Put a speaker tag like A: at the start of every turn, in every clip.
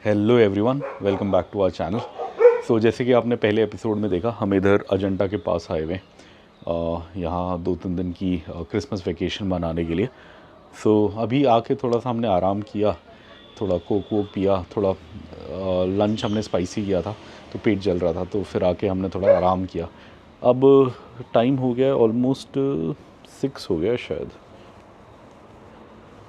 A: Hello everyone, welcome back to our channel. So जैसे कि आपने पहले एपिसोड में देखा, हम इधर अजंता के पास आए हुए यहाँ 2-3 दिन की क्रिसमस वेकेशन मनाने के लिए। सो अभी आके थोड़ा सा हमने आराम किया, थोड़ा कोक वोक पिया, थोड़ा लंच हमने स्पाइसी किया था तो पेट जल रहा था, तो फिर आके हमने थोड़ा आराम किया। अब टाइम हो गया ऑलमोस्ट 6 हो गया शायद,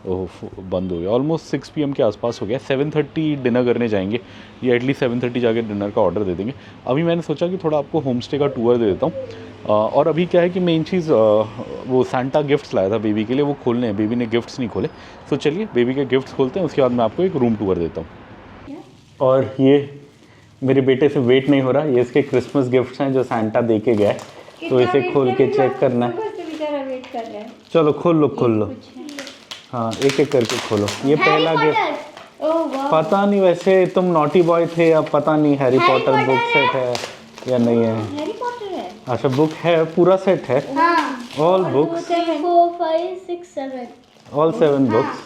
A: ओह बंद हो गया, ऑलमोस्ट 6 PM के आसपास हो गया। 7:30 डिनर करने जाएंगे, या एटलीस्ट 7:30 जाके डिनर का ऑर्डर दे देंगे। अभी मैंने सोचा कि थोड़ा आपको होम स्टे का टूर दे देता हूँ। और अभी क्या है कि मेन चीज़ वो सैंटा गिफ्ट्स लाया था बेबी के लिए, वो खोलने हैं। बेबी ने गिफ्ट्स नहीं खोले, तो चलिए बेबी के गिफ्ट्स खोलते हैं, उसके बाद मैं आपको एक रूम टूर देता हूँ। और ये मेरे बेटे से वेट नहीं हो रहा, ये इसके क्रिसमस गिफ्ट्स हैं जो सैंटा दे के गया, तो इसे खोल के चेक करना है। चलो खोल लो, हाँ एक एक करके खोलो। ये पहला गिफ्ट, पता नहीं वैसे तुम नॉटी बॉय थे, अब पता नहीं हैरी पॉटर बुक सेट है या नहीं है।
B: हैरी पॉटर है,
A: अच्छा बुक है, पूरा सेट है, ऑल बुक्स,
B: 4, 5, 6, 7
A: ऑल 7 बुक्स।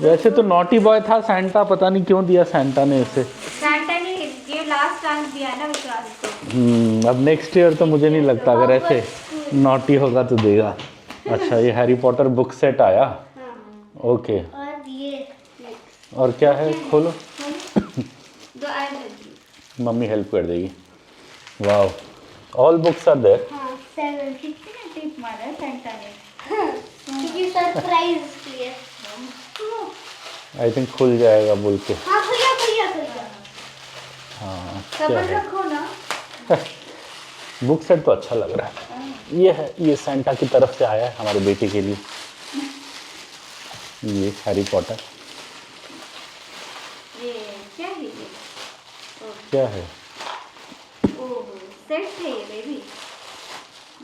A: वैसे तो नॉटी बॉय था सैंटा, पता नहीं क्यों दिया सैंटा ने इसे।
B: सैंटा ने ये लास्ट चांस दिया ना उस रात को।
A: अब नेक्स्ट ईयर तो मुझे नहीं लगता अगर ऐसे नॉटी होगा तो देगा। अच्छा ये हैरी पॉटर बुक सेट आया, ओके।
B: और ये
A: और क्या है, खोलो।
B: दो आए
A: मम्मी हेल्प कर देगी। Wow, all books are there.
B: 7 कितने टिप मारा सैंटा ने, क्योंकि सरप्राइज के लिए।
A: आई थिंक खुल जाएगा बोल के।
B: हाँ खुलिया
A: हाँ
B: सबर
A: क्या है,
B: रखो ना।
A: बुक सेट तो अच्छा लग रहा है। ये है, ये सैंटा की तरफ से आया है हमारे बेटे के लिए। ये हैरी पॉटर,
B: ये क्या है, ये
A: क्या है,
B: ओह सेट है ये baby.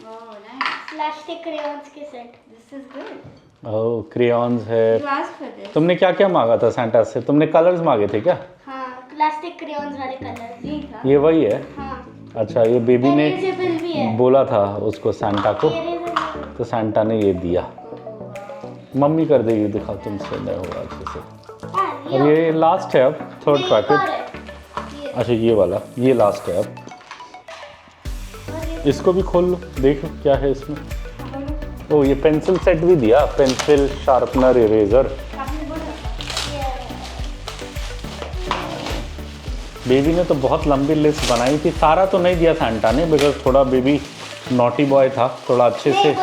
B: Oh nice, plastic crayons के set, this is good.
A: Oh crayons है।
B: You ask for this.
A: तुमने क्या क्या मांगा था सैंटा से? तुमने कलर्स मांगे थे क्या?
B: हाँ प्लास्टिक क्रेयॉन्स वाले कलर ये था।
A: ये वही है।
B: हाँ
A: अच्छा ये बेबी ने
B: इरेजेबल भी है।
A: बोला था उसको सैंटा को,
B: इरेजेबल।
A: तो सैंटा ने ये दिया। मम्मी कर देगी, दिखा तुमसे नहीं होगा अच्छे से। और ये लास्ट है अब, थर्ड पैकेट। अच्छा ये वाला, ये लास्ट है अब। इसको भी खोल लो, देखो क्या है इसमें। ओ ये पेंसिल सेट भी दिया, पेंसिल, शार्पनर, इरेजर। बेबी ने तो बहुत लंबी लिस्ट बनाई थी, सारा तो नहीं दिया सैंटा ने, बिकॉज थोड़ा बेबी नॉटी बॉय था, थोड़ा अच्छे से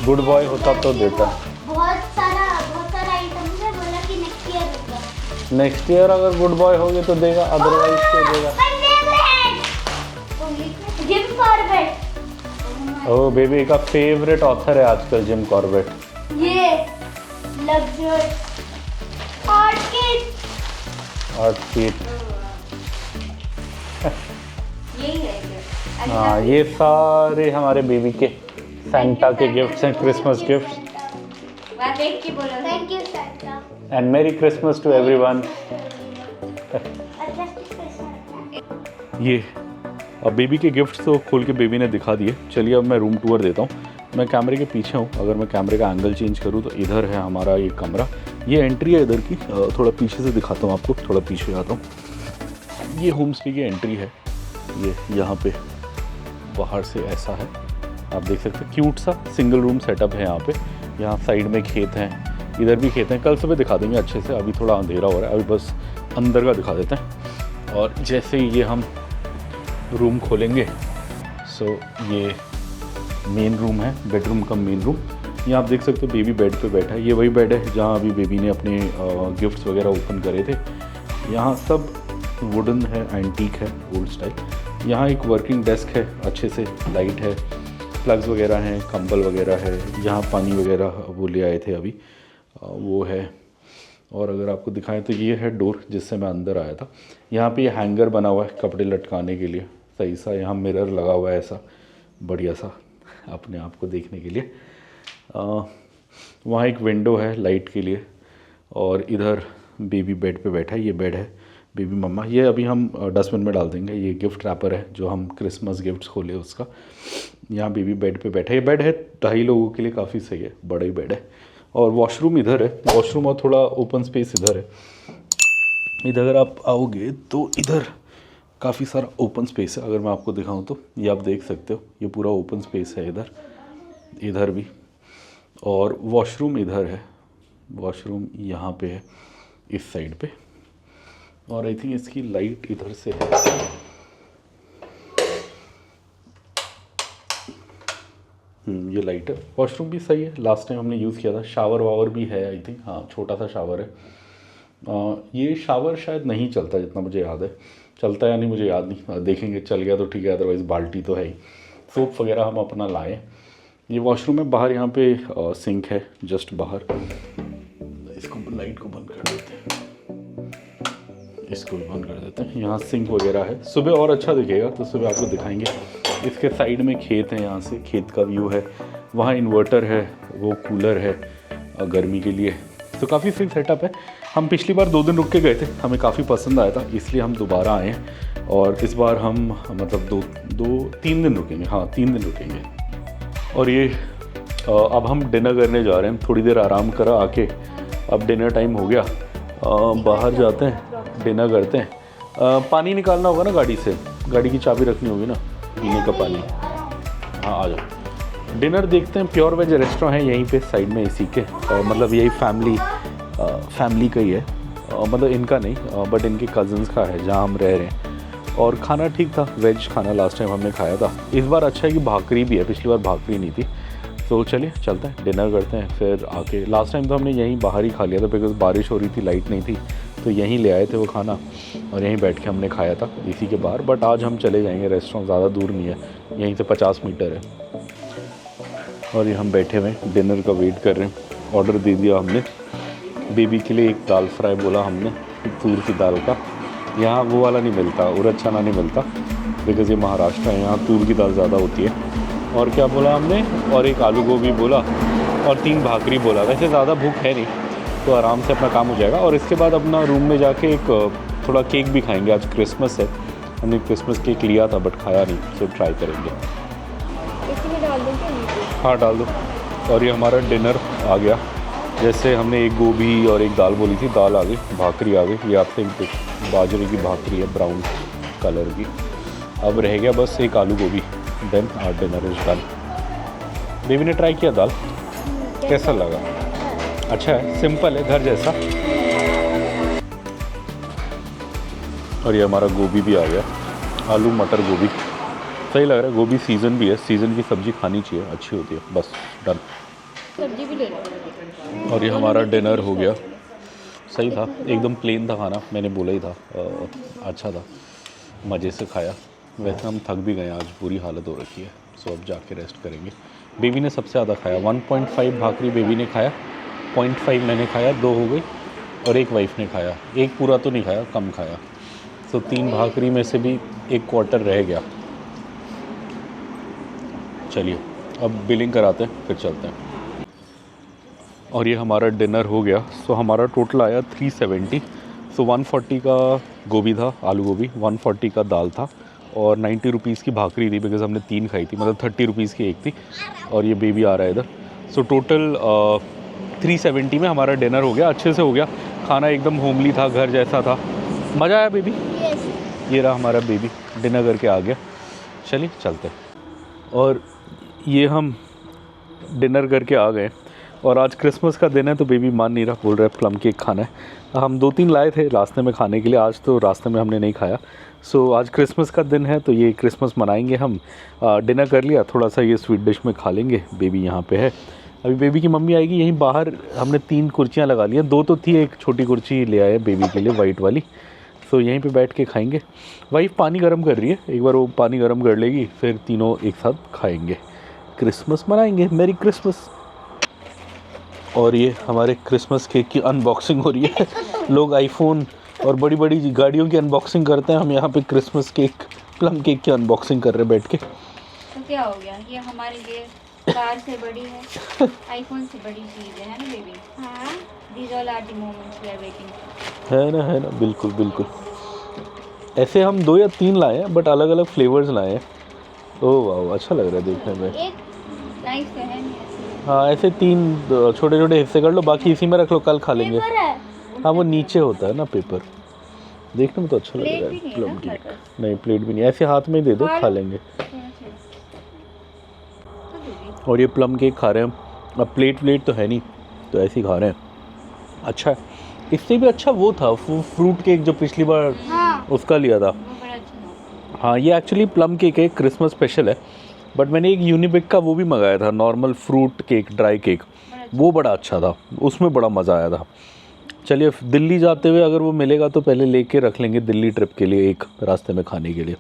A: गुड बॉय होता तो देता।
B: बहुत सारा आइटम्स है, बोला कि नेक्स्ट ईयर होगा।
A: नेक्स्ट ईयर अगर गुड बॉय होगे तो देगा, अदरवाइज तो देगा।
B: Jim Corbett.
A: ओ बेबी का फेवरेट ऑथर है आजकल जिम कॉर्बेट।
B: ये लग्जरी आर्ट किट। यही है।
A: हाँ ये सारे हमारे बेबी के सैंटा के गिफ्ट्स हैं, क्रिसमस गिफ्ट्स।
B: बात देख के बोलो thank you Santa
A: and merry Christmas to everyone. ये अब बेबी के गिफ्ट्स तो खोल के बेबी ने दिखा दिए। चलिए अब मैं रूम टूर देता हूँ। मैं कैमरे के पीछे हूँ, अगर मैं कैमरे का एंगल चेंज करूँ तो इधर है हमारा ये कमरा। ये एंट्री है इधर की, थोड़ा पीछे से दिखाता हूँ आपको, थोड़ा पीछे जाता हूँ। ये होम स्टे की एंट्री है, ये यहाँ पे बाहर से ऐसा है, आप देख सकते हैं। क्यूट सा सिंगल रूम सेटअप है यहाँ पे। यहाँ साइड में खेत हैं, इधर भी खेत हैं, कल सुबह दिखा देंगे अच्छे से, अभी थोड़ा अंधेरा हो रहा है, अभी बस अंदर का दिखा देते हैं। और जैसे ही ये हम रूम खोलेंगे, सो ये मेन रूम है, बेडरूम का मेन रूम। यहाँ आप देख सकते हो बेबी बेड पे बैठा है, ये वही बेड है जहाँ अभी बेबी ने अपने गिफ्ट्स वगैरह ओपन करे थे। यहाँ सब वुडन है, एंटीक है, ओल्ड स्टाइल। यहाँ एक वर्किंग डेस्क है, अच्छे से लाइट है, प्लग्स वगैरह हैं, कंबल वगैरह है। यहाँ पानी वगैरह वो ले आए थे अभी, वो है। और अगर आपको दिखाएं तो ये है डोर जिससे मैं अंदर आया था। यहाँ पे ये हैंगर बना हुआ है कपड़े लटकाने के लिए, सही सा। यहाँ मिरर लगा हुआ है ऐसा बढ़िया सा अपने आप को देखने के लिए। वहाँ एक विंडो है लाइट के लिए। और इधर बेबी बेड पे बैठा है, ये बेड है बेबी मम्मा। ये अभी हम डस्टबिन में डाल देंगे। ये गिफ्ट रैपर है जो हम क्रिसमस गिफ्ट्स खोले उसका। यहाँ बेबी बेड पे बैठा है, ये बेड है 2.5 लोगों के लिए, काफ़ी सही है, बड़ा ही बेड है। और वॉशरूम इधर है, वॉशरूम और थोड़ा ओपन स्पेस इधर है। इधर आप आओगे तो इधर काफ़ी सारा ओपन स्पेस है। अगर मैं आपको दिखाऊं तो ये आप देख सकते हो, ये पूरा ओपन स्पेस है इधर, इधर भी। और वॉशरूम इधर है, वॉशरूम यहाँ पे है इस साइड पे। और आई थिंक इसकी लाइट इधर से है। ये लाइट है। वॉशरूम भी सही है, लास्ट टाइम हमने यूज़ किया था। शावर वावर भी है आई थिंक, हाँ छोटा सा शावर है। ये शावर शायद नहीं चलता जितना मुझे याद है, चलता है या नहीं मुझे याद नहीं, देखेंगे। चल गया तो ठीक है, अदरवाइज़ बाल्टी तो है ही। सोप वगैरह हम अपना लाएँ। ये वॉशरूम है, बाहर यहाँ पे सिंक है जस्ट बाहर। इसको लाइट को बंद कर देते हैं, इसको भी बंद कर देते हैं। यहाँ सिंक वगैरह है, सुबह और अच्छा दिखेगा तो सुबह आपको दिखाएंगे। इसके साइड में खेत है, यहाँ से खेत का व्यू है। वहाँ इन्वर्टर है, वो कूलर है गर्मी के लिए, तो काफ़ी सही सेटअप है। हम पिछली बार 2 दिन रुक के गए थे, हमें काफ़ी पसंद आया था, इसलिए हम दोबारा आए हैं। और इस बार हम मतलब 3 दिन रुकेंगे, हाँ 3 दिन रुकेंगे। और ये अब हम डिनर करने जा रहे हैं। थोड़ी देर आराम करा आके, अब डिनर टाइम हो गया, बाहर जाते हैं, डिनर करते हैं। पानी निकालना होगा ना गाड़ी से, गाड़ी की चाबी रखनी होगी ना पीने का पानी। हाँ आ जाओ, डिनर देखते हैं। प्योर वेज रेस्टोरेंट है यहीं पे साइड में इसी के, मतलब यही फैमिली का ही है, मतलब इनका नहीं बट इनके कज़न्स का है जहाँ हम रह रहे हैं। और खाना ठीक था, वेज खाना लास्ट टाइम हमने खाया था। इस बार अच्छा है कि भाकरी भी है, पिछली बार भाकरी नहीं थी। तो चलिए चलते हैं, डिनर करते हैं फिर आके। लास्ट टाइम तो हमने यहीं बाहर ही खा लिया था, बिकॉज बारिश हो रही थी, लाइट नहीं थी, तो यहीं ले आए थे वो खाना और यहीं बैठ के हमने खाया था इसी के बाहर। बट आज हम चले जाएंगे, रेस्टोरेंट ज़्यादा दूर नहीं है, यहीं से 50 मीटर है। और ये हम बैठे हुए डिनर का वेट कर रहे हैं। ऑर्डर दे दिया हमने, बेबी के लिए एक दाल फ्राई बोला हमने, तूर की दाल का। यहाँ वो वाला नहीं मिलता, उड़द चना नहीं मिलता, बिकॉज़ ये महाराष्ट्र है, यहाँ तूर की दाल ज़्यादा होती है। और क्या बोला हमने, और एक आलू गोभी बोला और 3 भाकरी बोला। वैसे ज़्यादा भूख है नहीं, तो आराम से अपना काम हो जाएगा। और इसके बाद अपना रूम में जाके एक थोड़ा केक भी खाएंगे, आज क्रिसमस है। हमने क्रिसमस केक लिया था बट खाया नहीं, तो ट्राई करेंगे।
B: इसमें डाल दूँ क्या?
A: हाँ डाल दो। और ये हमारा डिनर आ गया। जैसे हमने एक गोभी और एक दाल बोली थी, दाल आ गई, भाकरी आ गई। ये आपसे एक बाजरे की भाकरी है ब्राउन कलर की। अब रह गया बस एक आलू गोभी, then our dinner is done. Baby ने ट्राई किया दाल, कैसा लगा? अच्छा है, सिंपल है, घर जैसा। और ये हमारा गोभी भी आ गया, आलू मटर गोभी, सही लग रहा है। गोभी सीज़न भी है, सीज़न की सब्ज़ी खानी चाहिए, अच्छी होती है। बस डन।
B: सब्जी भी ले लो।
A: और ये हमारा डिनर हो गया, सही था, एकदम प्लेन था खाना, मैंने बोला ही था। अच्छा था, मज़े से खाया। वैसे हम थक भी गए, आज पूरी हालत हो रखी है, सो अब जाके रेस्ट करेंगे। बेबी ने सबसे ज़्यादा खाया, 1.5 भाकरी बेबी ने खाया, 0.5 मैंने खाया, 2 हो गई। और एक वाइफ ने खाया, एक पूरा तो नहीं खाया, कम खाया। तो 3 भाकरी में से भी 1/4 रह गया। चलिए अब बिलिंग कराते हैं, फिर चलते हैं। और ये हमारा डिनर हो गया। सो हमारा टोटल आया 370। सो 140 का गोभी था, आलू गोभी, 140 का दाल था और 90 रुपीज़ की भाकरी थी, बिकॉज हमने 3 खाई थी, मतलब 30 रुपीज़ की एक थी। और ये बेबी आ रहा है इधर। सो टोटल 370 में हमारा डिनर हो गया, अच्छे से हो गया। खाना एकदम होमली था, घर जैसा था, मज़ा आया बेबी। ये रहा हमारा बेबी, डिनर करके आ गया। चलिए चलते हैं। और ये हम डिनर करके आ गए और आज क्रिसमस का दिन है, तो बेबी मान नहीं रहा, बोल रहा है प्लम केक खाना है। हम 2-3 लाए थे रास्ते में खाने के लिए, आज तो रास्ते में हमने नहीं खाया। सो आज क्रिसमस का दिन है, तो ये क्रिसमस मनाएंगे हम। डिनर कर लिया, थोड़ा सा ये स्वीट डिश में खा लेंगे। बेबी यहाँ पे है, अभी बेबी की मम्मी आएगी। यहीं बाहर हमने 3 कुर्सियाँ लगा ली हैं, 2 तो थी, एक छोटी कुर्सी ले आए बेबी के लिए, वाइट वाली। सो यहीं पे बैठ के खाएंगे। वाइफ पानी गर्म कर रही है, एक बार वो पानी गर्म कर लेगी, फिर तीनों एक साथ खाएंगे, क्रिसमस मनाएंगे। मेरी क्रिसमस। और ये हमारे क्रिसमस केक की अनबॉक्सिंग हो रही है। लोग आईफोन और बड़ी बड़ी गाड़ियों की अनबॉक्सिंग करते हैं, हम यहाँ पे क्रिसमस केक, प्लम केक की अनबॉक्सिंग कर रहे हैं बैठ के।
B: तो क्या हो गया, ये हमारे लिए कार से बड़ी है, आईफोन से बड़ी चीज़ है ना बेबी? हाँ, these all are the moments we are waiting for।
A: है ना, बिल्कुल बिल्कुल। ऐसे हम 2 या 3 लाए हैं, बट अलग अलग फ्लेवर्स लाए हैं। ओह वाह, अच्छा लग रहा है देखने में।
B: एक नाइस है नहीं ऐसे।
A: हाँ, ऐसे 3 छोटे छोटे हिस्से कर लो, बाकी इसी में रख लो, कल खा लेंगे। हाँ, वो नीचे होता है ना पेपर। देखने में तो अच्छा लग
B: प्लेट
A: रहा
B: भी
A: है
B: नहीं है
A: प्लम
B: ना
A: केक।
B: हमारे पास।
A: नहीं प्लेट भी नहीं, ऐसे हाथ में ही दे दो, खा लेंगे।
B: तो बेबी
A: और ये प्लम केक खा रहे हैं हम। अब प्लेट तो है नहीं, तो ऐसे ही खा रहे हैं। अच्छा है। इससे भी अच्छा वो था फ्रूट केक जो पिछली बार
B: हाँ
A: उसका लिया था।
B: वो बड़ा अच्छा था।
A: हाँ ये एक्चुअली प्लम केक है, क्रिसमस स्पेशल है। बट मैंने एक यूनिबिक का वो भी मंगाया था, normal fruit cake, dry cake.
B: बड़ा अच्छा।
A: वो बड़ा अच्छा था, उसमें बड़ा मज़ा आया था। चलिए दिल्ली जाते हुए अगर वो मिलेगा तो पहले लेके रख लेंगे दिल्ली ट्रिप के लिए, एक रास्ते में खाने के लिए।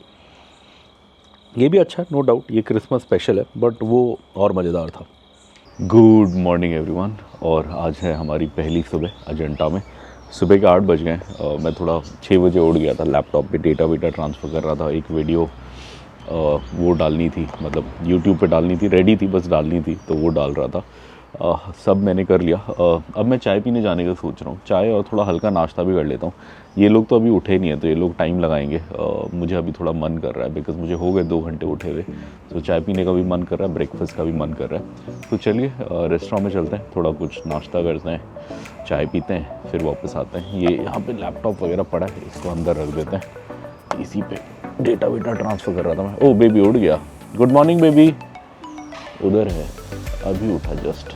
A: ये भी अच्छा है नो डाउट, ये क्रिसमस स्पेशल है, बट वो और मज़ेदार था। Good morning everyone. और आज है हमारी पहली सुबह अजंता में। सुबह के 8 बज गए। मैं थोड़ा 6 बजे उठ गया था, लैपटॉप पे डेटा ट्रांसफ़र कर रहा था। एक वीडियो वो डालनी थी, मतलब यूट्यूब पे डालनी थी, रेडी थी, बस डालनी थी, तो वो डाल रहा था। सब मैंने कर लिया। अब मैं चाय पीने जाने का सोच रहा हूँ, चाय और थोड़ा हल्का नाश्ता भी कर लेता हूँ। ये लोग तो अभी उठे नहीं है, तो ये लोग टाइम लगाएंगे। मुझे अभी थोड़ा मन कर रहा है, बिकॉज़ मुझे हो गए 2 घंटे उठे हुए, तो चाय पीने का भी मन कर रहा है, ब्रेकफास्ट का भी मन कर रहा है। तो चलिए रेस्टोरेंट में चलते हैं, थोड़ा कुछ नाश्ता करते हैं, चाय पीते हैं, फिर वापस आते हैं। ये यहाँ पे लैपटॉप वगैरह पड़ा है, इसको अंदर रख देते हैं। इसी पे डेटा ट्रांसफ़र कर रहा था मैं। ओ बेबी उठ गया। Good morning baby. उधर है, अभी उठा जस्ट।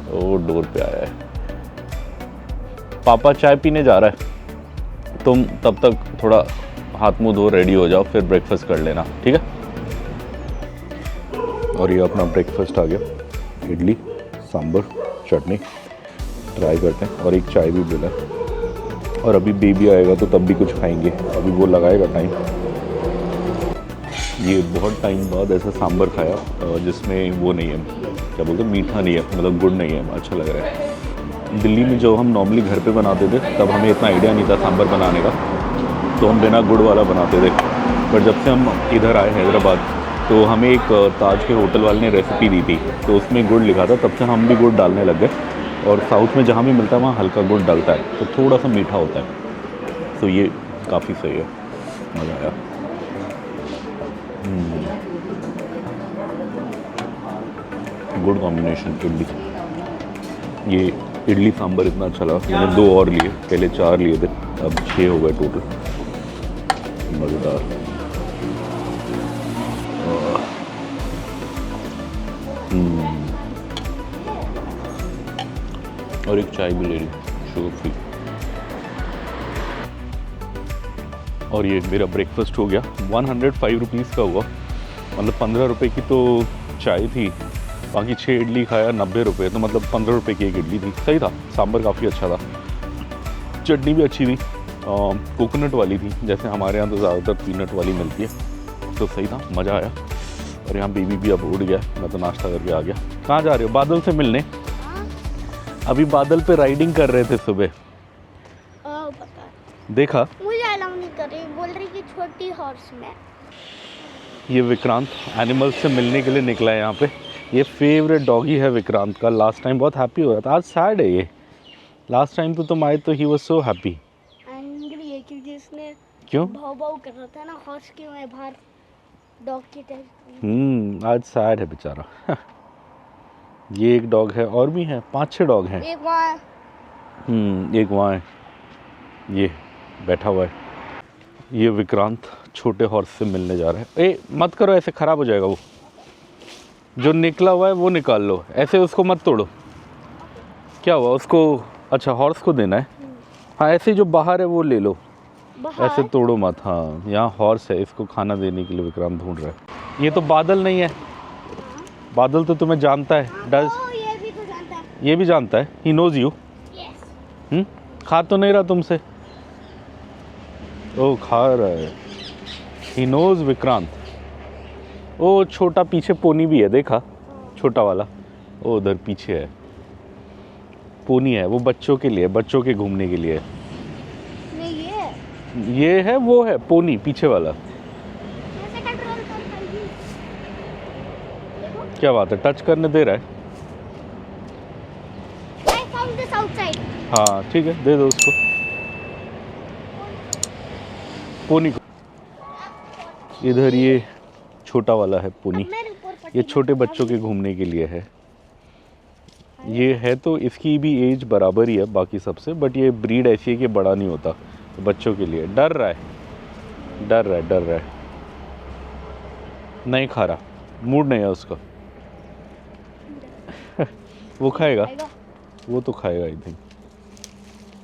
A: ओ डोर पे आया है। पापा चाय पीने जा रहा है, तुम तब तक थोड़ा हाथ मुंह धो रेडी हो जाओ, फिर ब्रेकफास्ट कर लेना, ठीक है। और ये अपना ब्रेकफास्ट आ गया, इडली सांभर चटनी, ट्राई करते हैं। और एक चाय भी मिला। और अभी बेबी आएगा तो तब भी कुछ खाएंगे, अभी वो लगाएगा टाइम। ये बहुत टाइम बाद ऐसा सांभर खाया जिसमें वो नहीं है, क्या बोलते हैं, मीठा नहीं है, मतलब गुड़ नहीं है, अच्छा लग रहा है। दिल्ली में जो हम नॉर्मली घर पे बनाते थे तब हमें इतना आइडिया नहीं था सांभर बनाने का, तो हम बिना गुड़ वाला बनाते थे। पर जब से हम इधर आए हैदराबाद, तो हमें एक ताज के होटल वाले ने रेसिपी दी थी, तो उसमें गुड़ लिखा था, तब से हम भी गुड़ डालने लग गए। और साउथ में जहाँ भी मिलता है वहाँ हल्का गुड़ डालता है, तो थोड़ा सा मीठा होता है, तो ये काफ़ी सही है, मज़ा आया। Good combination idli. ये इडली सांभर इतना अच्छा लगा, मैंने 2 और लिए, पहले 4 लिए थे, अब 6 हो गए टोटल। मज़ेदार। और एक चाय भी ले ली, शुगर फ्री। और ये मेरा ब्रेकफास्ट हो गया। 105 रुपीज़ का हुआ, मतलब 15 रुपये की तो चाय थी, बाकी 6 इडली खाया 90 रुपये, तो मतलब 15 रुपये की एक इडली थी। सही था, सांभर काफ़ी अच्छा था, चटनी भी अच्छी थी, कोकोनट वाली थी, जैसे हमारे यहाँ तो ज़्यादातर पीनट वाली मिलती है, तो सही था, मज़ा आया। और यहाँ बेबी भी अब उठ गया, मैं तो नाश्ता करके आ गया। कहाँ जा रहे हो? बादल से मिलने? अभी बादल पे राइडिंग कर रहे थे सुबह, देखा?
C: मुझे अलाउ नहीं कर रही, बोल रही कि छोटी हॉर्स में।
A: ये विक्रांत एनिमल्स से मिलने के लिए निकला है यहाँ पे। ये फेवरेट डॉगी है विक्रांत का। लास्ट टाइम बहुत हैप्पी हो रहा था, आज सैड है ये। लास्ट टाइम तो तुम आए तो he was so happy.
C: Angry है क्योंकि उसने
A: क्यों?
C: भाव भाव कर रहा था ना हॉर्स के, मैं बाहर डॉग की टाइप।
A: आज सैड है बेचारा। ये एक डॉग है, और भी हैं, 5-6 डॉग हैं।
C: एक वहाँ
A: एक वहाँ है, ये बैठा हुआ है। ये विक्रांत छोटे हॉर्स से मिलने जा रहा है। ए मत करो ऐसे, ख़राब हो जाएगा वो। जो निकला हुआ है वो निकाल लो, ऐसे उसको मत तोड़ो। क्या हुआ उसको? अच्छा हॉर्स को देना है। हाँ ऐसे जो बाहर है वो ले लो, ऐसे तोड़ो मत। हाँ यहाँ हॉर्स है, इसको खाना देने के लिए विक्रांत ढूंढ रहा है। ये तो बादल नहीं है, बादल तो तुम्हें जानता है। डज
C: ये भी तो जानता है।
A: ये भी जानता है, ही नोज यू। खा तो नहीं रहा तुमसे। ओ खा रहा है, ही नोज विक्रांत। ओ छोटा पीछे पोनी भी है, देखा? छोटा वाला वो उधर पीछे है, पोनी है, वो बच्चों के लिए, बच्चों के घूमने के लिए।
C: नहीं
A: ये है, वो है पोनी पीछे वाला।
C: कैसे कंट्रोल कर पाएगी? देखो
A: क्या बात है, टच करने दे रहा है।
C: I found this outside.
A: हाँ ठीक है, दे दो उसको, पोनी को। इधर ये छोटा वाला है पोनी,
C: मेरे ऊपर पट्टी
A: ये छोटे बच्चों के घूमने के लिए है। ये है तो इसकी भी एज बराबर ही है बाकी सबसे, बट ये ब्रीड ऐसी है कि बड़ा नहीं होता, तो बच्चों के लिए डर रहा है, नहीं खा रहा, मूड नहीं है उसका। वो खाएगा,
C: खाएगा।
A: वो तो खाएगा आई थिंक,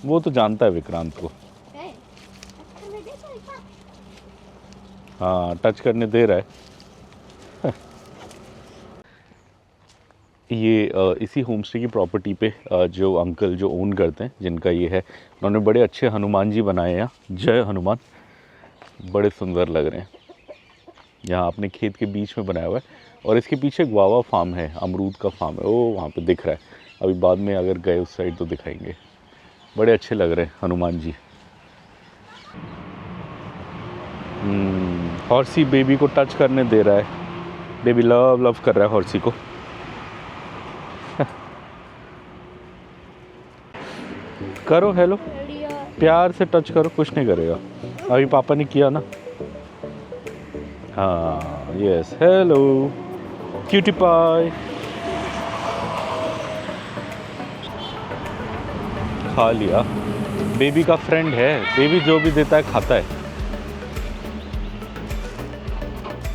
A: वो तो जानता है विक्रांत को।
C: है? अच्छा, मैं देखा ऐसा?
A: हाँ टच करने दे रहा है। ये इसी होमस्टे की प्रॉपर्टी पे जो अंकल जो ओन करते हैं, जिनका ये है, उन्होंने बड़े अच्छे हनुमान जी बनाए हैं। जय हनुमान, बड़े सुंदर लग रहे हैं। यहाँ अपने खेत के बीच में बनाया हुआ है और इसके पीछे गुआवा फार्म है, अमरूद का फार्म है, वो वहाँ पे दिख रहा है। अभी बाद में अगर गए उस साइड तो दिखाएंगे। बड़े अच्छे लग रहे हैं हनुमान जी। हॉर्सी बेबी को टच करने दे रहा है। बेबी लव कर रहा है हॉर्सी को। करो हेलो,
C: बढ़िया।
A: प्यार से टच करो, कुछ नहीं करेगा। अभी पापा ने किया ना। हाँ यस, हेलो क्यूटी पाई। खा लिया, बेबी का फ्रेंड है, बेबी जो भी देता है खाता है।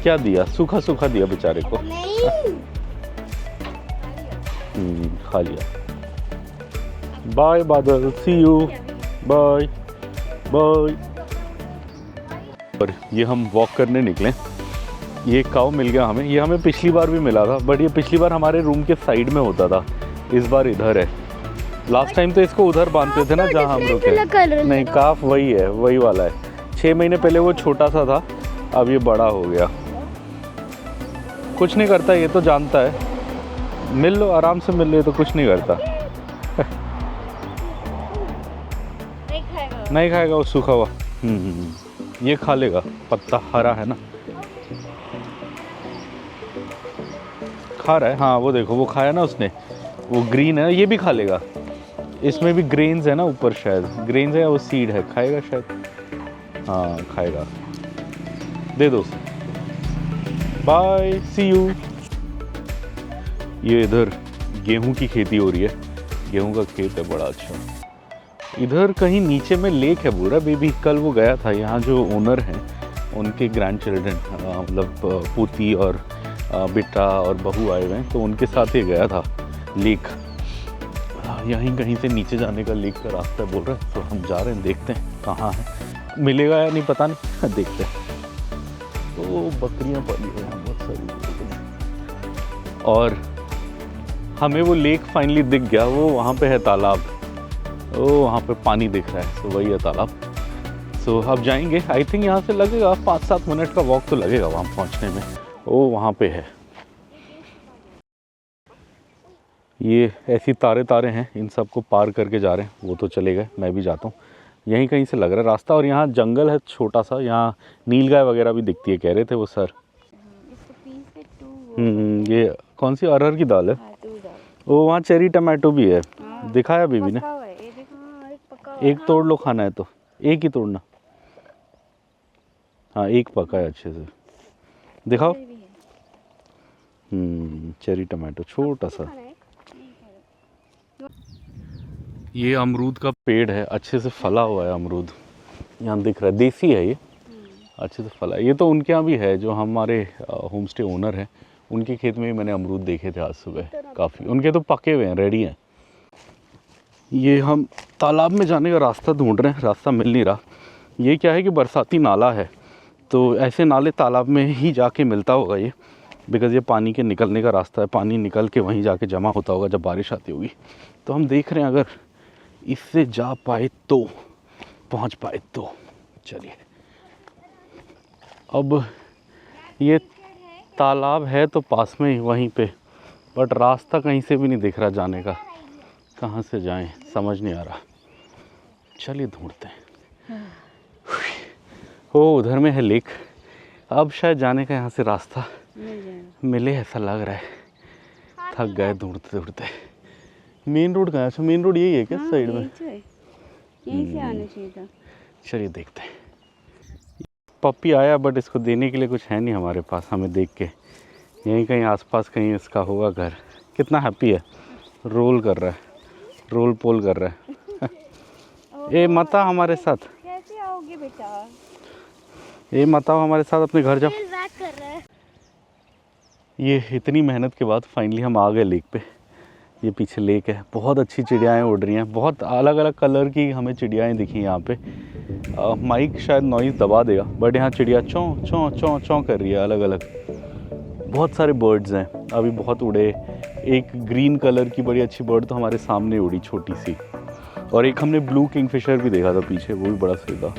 A: क्या दिया? सूखा सूखा दिया बेचारे को।
C: नहीं।
A: खा लिया। बाय बादल, सी यू, बाय बाय। और ये हम वॉक करने निकले। ये काऊ मिल गया हमें, ये हमें पिछली बार भी मिला था, बट ये पिछली बार हमारे रूम के साइड में होता था, इस बार इधर है। लास्ट टाइम तो इसको उधर बांधते थे ना जहाँ हम रुके। नहीं, काफ वही है, वही वाला है। 6 महीने पहले वो छोटा सा था, अब ये बड़ा हो गया। कुछ नहीं करता, ये तो जानता है। मिल लो, आराम से मिल लो, तो कुछ नहीं करता। नहीं खाएगा वो सूखा हुआ। ये खा लेगा, पत्ता हरा है ना, खा रहा है। हाँ वो देखो, वो खाया ना उसने, वो ग्रीन है, ये भी खा लेगा। इसमें भी ग्रेन्स है ना ऊपर, शायद ग्रेन्स है या वो सीड है, खाएगा शायद। हाँ खाएगा, दे दो उसे। Bye, see you. ये इधर गेहूं की खेती हो रही है, गेहूं का खेत है बड़ा अच्छा। इधर कहीं नीचे में लेक है बोल रहा बेबी। कल वो गया था, यहाँ जो ओनर हैं उनके ग्रैंड चिल्ड्रन, मतलब पोती और बेटा और बहू आए हुए हैं, तो उनके साथ ही गया था लेक। यहीं कहीं से नीचे जाने का लेक का रास्ता बोल रहा है, तो हम जा रहे हैं, देखते हैं कहाँ है, मिलेगा या नहीं पता नहीं, देखते हैं। तो बकरियाँ पाली हुई हैं बहुत सारी, और हमें वो लेक फाइनली दिख गया। वो वहाँ पे है तालाब, ओ वहाँ पे पानी दिख रहा है, तो वही है तालाब। सो अब जाएंगे, आई थिंक यहाँ से लगेगा 5-7 मिनट का वॉक तो लगेगा वहाँ पहुँचने में। ओ वहाँ पे है, ये ऐसी तारे हैं, इन सबको पार करके जा रहे हैं। वो तो चले गए, मैं भी जाता हूँ। यहीं कहीं से लग रहा है रास्ता, और यहाँ जंगल है छोटा सा, यहाँ नीलगाय वगैरह भी दिखती है, कह रहे थे वो सर। ये कौन सी अरहर की दाल है? वो वहाँ चेरी टमाटो भी है, दिखाया बीबी ने। एक तोड़ लो, खाना है तो एक ही तोड़ना। हाँ एक पका है अच्छे से, दिखाओ। चेरी टमाटो छोटा सा। ये अमरूद का पेड़ है, अच्छे से फला हुआ है अमरूद, यहाँ दिख रहा है, देसी है ये, अच्छे से फला है। ये तो उनके यहाँ भी है, जो हमारे होम स्टे ओनर हैं, उनके खेत में भी मैंने अमरूद देखे थे आज सुबह काफ़ी। उनके तो पके हुए हैं, रेडी हैं। ये हम तालाब में जाने का रास्ता ढूंढ रहे हैं, रास्ता मिल नहीं रहा। ये क्या है कि बरसाती नाला है, तो ऐसे नाले तालाब में ही जाके मिलता होगा ये, बिकॉज़ ये पानी के निकलने का रास्ता है, पानी निकल के वहीं जाके जमा होता होगा जब बारिश आती होगी। तो हम देख रहे हैं अगर इससे जा पाए तो, पहुंच पाए तो। चलिए, अब ये तालाब है तो पास में ही वहीं पे, बट रास्ता कहीं से भी नहीं दिख रहा जाने का, कहाँ से जाएं समझ नहीं आ रहा। चलिए ढूंढते हैं। ओ उधर में है लेक, अब शायद जाने का यहाँ से रास्ता मिले, ऐसा लग रहा है। थक गए ढूंढते ढूंढते। मेन रोड कहाँ है? अच्छा मेन रोड यही है क्या? साइड में
B: यहीं से आना चाहिए था।
A: चलिए देखते हैं। पप्पी आया, बट इसको देने के लिए कुछ है नहीं हमारे पास। हमें देख के यहीं कहीं आसपास कहीं इसका होगा घर। कितना हैप्पी है, रोल कर रहा है, रोल पोल कर रहा है। ए मता हमारे साथ।
C: कैसे बेटा।
A: ये मत आओ हमारे साथ, अपने घर जाओ।
C: बैक कर रहा है।
A: ये इतनी मेहनत के बाद फाइनली हम आ गए लेक पे। ये पीछे लेक है, बहुत अच्छी चिड़ियाएँ उड़ रही हैं, बहुत अलग अलग कलर की हमें चिड़ियाएँ दिखी यहाँ पे। माइक शायद नॉइज़ दबा देगा, बट यहाँ चिड़िया चौं चौं चौं चौं कर रही है अलग अलग। बहुत सारे बर्ड्स हैं, अभी बहुत उड़े। एक ग्रीन कलर की बड़ी अच्छी बर्ड तो हमारे सामने उड़ी, छोटी सी। और एक हमने ब्लू किंगफिशर भी देखा था पीछे, वो भी बड़ा सही था।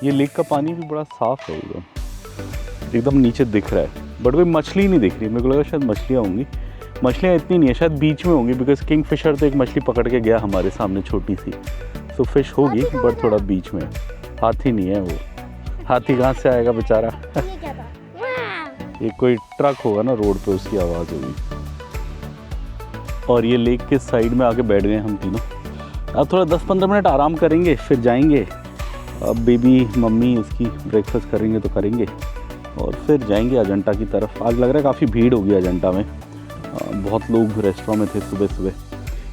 A: ये लेक का पानी भी बड़ा साफ़ है, एकदम नीचे दिख रहा है, बट कोई मछली नहीं दिख रही। मेरे को लगा शायद मछलियाँ होंगी, मछलियाँ इतनी नहीं है, शायद बीच में होंगी, बिकॉज किंगफिशर तो एक मछली पकड़ के गया हमारे सामने छोटी सी। तो फिश होगी बट थोड़ा बीच में। हाथी नहीं है वो, हाथी कहाँ से आएगा बेचारा।
C: ये क्या था? वाह!
A: ये कोई ट्रक होगा ना रोड पे, उसकी आवाज़ होगी। और ये लेक के साइड में आके बैठ गए हम तीनों। अब थोड़ा 10-15 मिनट आराम करेंगे, फिर जाएंगे। अब बेबी मम्मी इसकी ब्रेकफास्ट करेंगे तो करेंगे, और फिर जाएंगे अजंता की तरफ। आज लग रहा है काफ़ी भीड़ होगी अजंता में, बहुत लोग रेस्टोरेंट में थे सुबह सुबह।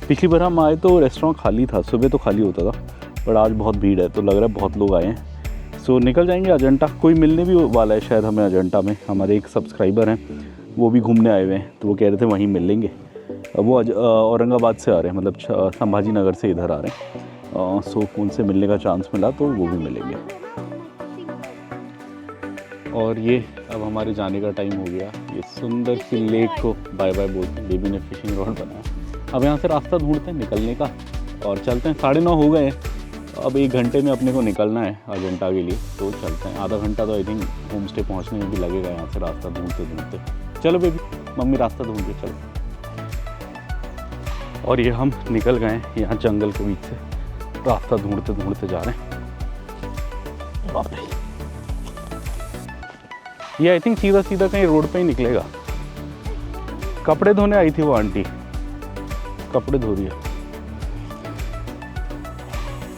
A: पिछली बार हम आए तो रेस्टोरेंट खाली था, सुबह तो खाली होता था, पर आज बहुत भीड़ है तो लग रहा है बहुत लोग आए हैं। सो निकल जाएंगे अजंता। कोई मिलने भी वाला है शायद हमें अजंता में, हमारे एक सब्सक्राइबर हैं, वो भी घूमने आए हुए हैं, तो वो कह रहे थे वहीं मिल लेंगे। वो औरंगाबाद से आ रहे हैं, मतलब संभाजी नगर से इधर आ रहे हैं। सो उनसे मिलने का चांस मिला तो वो भी मिलेंगे। और ये अब हमारे जाने का टाइम हो गया। ये सुंदर सी लेक को बाय बाय बोलते हैं। बेबी ने फिशिंग रॉड बनाया। अब यहाँ से रास्ता ढूंढते हैं निकलने का और चलते हैं। 9:30 हो गए हैं, अब 1 घंटे में अपने को निकलना है अजंता के लिए, तो चलते हैं। आधा घंटा तो आई थिंक होम स्टे पहुँचने में भी लगेगा यहाँ से रास्ता ढूंढते ढूंढते। चलो बेबी, मम्मी रास्ता ढूंढ के चलो। और ये हम निकल गए हैं यहाँ जंगल के बीच से, रास्ता ढूंढते ढूंढते जा रहे हैं। बाप रे, ये आई थिंक सीधा सीधा कहीं रोड पे ही निकलेगा। कपड़े धोने आई थी वो आंटी, कपड़े धो रही है।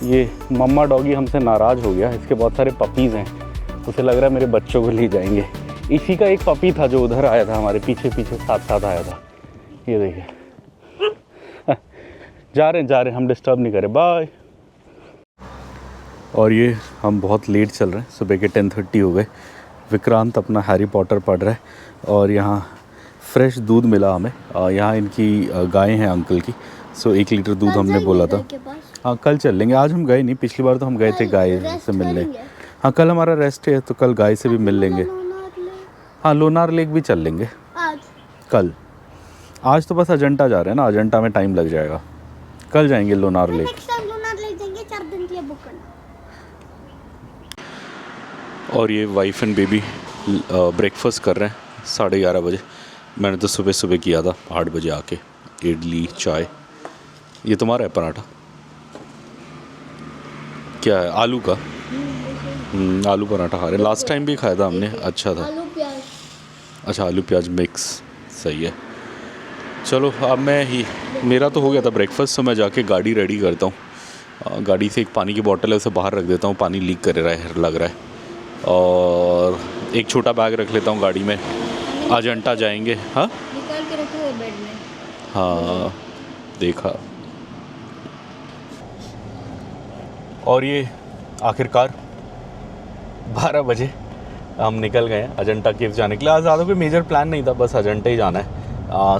A: ये मम्मा डॉगी हमसे नाराज़ हो गया, इसके बहुत सारे पपीज़ हैं, उसे लग रहा है मेरे बच्चों को ले जाएंगे। इसी का एक पपी था जो उधर आया था, हमारे पीछे पीछे साथ साथ आया था। ये देखिए जा रहे हैं, हम डिस्टर्ब नहीं करें, बाय। और ये हम बहुत लेट चल रहे हैं, सुबह के 10:30 हो गए। विक्रांत अपना हैरी पॉटर पढ़ रहा है, और यहाँ फ्रेश दूध मिला हमें। यहाँ इनकी गायें हैं अंकल की, सो 1 लीटर दूध हमने बोला था। हाँ कल चल लेंगे, आज हम गए नहीं, पिछली बार तो हम गए थे गाय से मिलने। हाँ कल हमारा रेस्ट है, तो कल गाय से भी मिल लेंगे। हाँ लोनार लेक भी चल लेंगे कल। आज तो बस अजंता जा रहे हैं ना, अजंता में टाइम लग जाएगा, कल जाएंगे लोनार लेक।
C: लोनार लेक जाएंगे, 4 दिन के लिए बुक करना।
A: और ये वाइफ एंड बेबी ब्रेकफास्ट कर रहे हैं 11:30 बजे। मैंने तो सुबह सुबह किया था 8 बजे आके, इडली चाय। ये तुम्हारा है पराठा, क्या है? आलू का। आलू पराठा खा रहे हैं, लास्ट टाइम भी खाया था हमने, अच्छा था।
C: आलू प्याज।
A: अच्छा आलू प्याज मिक्स, सही है। चलो अब मेरा तो हो गया था ब्रेकफास्ट, तो मैं जाके गाड़ी रेडी करता हूँ। गाड़ी से एक पानी की बोतल है, उसे बाहर रख देता हूँ, पानी लीक कर रहा है लग रहा है। और एक छोटा बैग रख लेता हूँ गाड़ी में, अजंता जाएंगे। हाँ
B: निकाल के रखो है बेड में।
A: हाँ देखा। और ये आखिरकार 12 बजे हम निकल गए हैं अजंता केव जाने के लिए। आज ज़्यादा कोई मेजर प्लान नहीं था, बस अजंता ही जाना है।